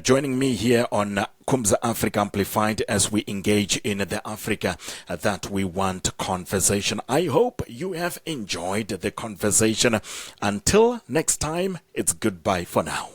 joining me here on Kumza Africa Amplified as we engage in the Africa That We Want conversation. I hope you have enjoyed the conversation. Until next time, it's goodbye for now.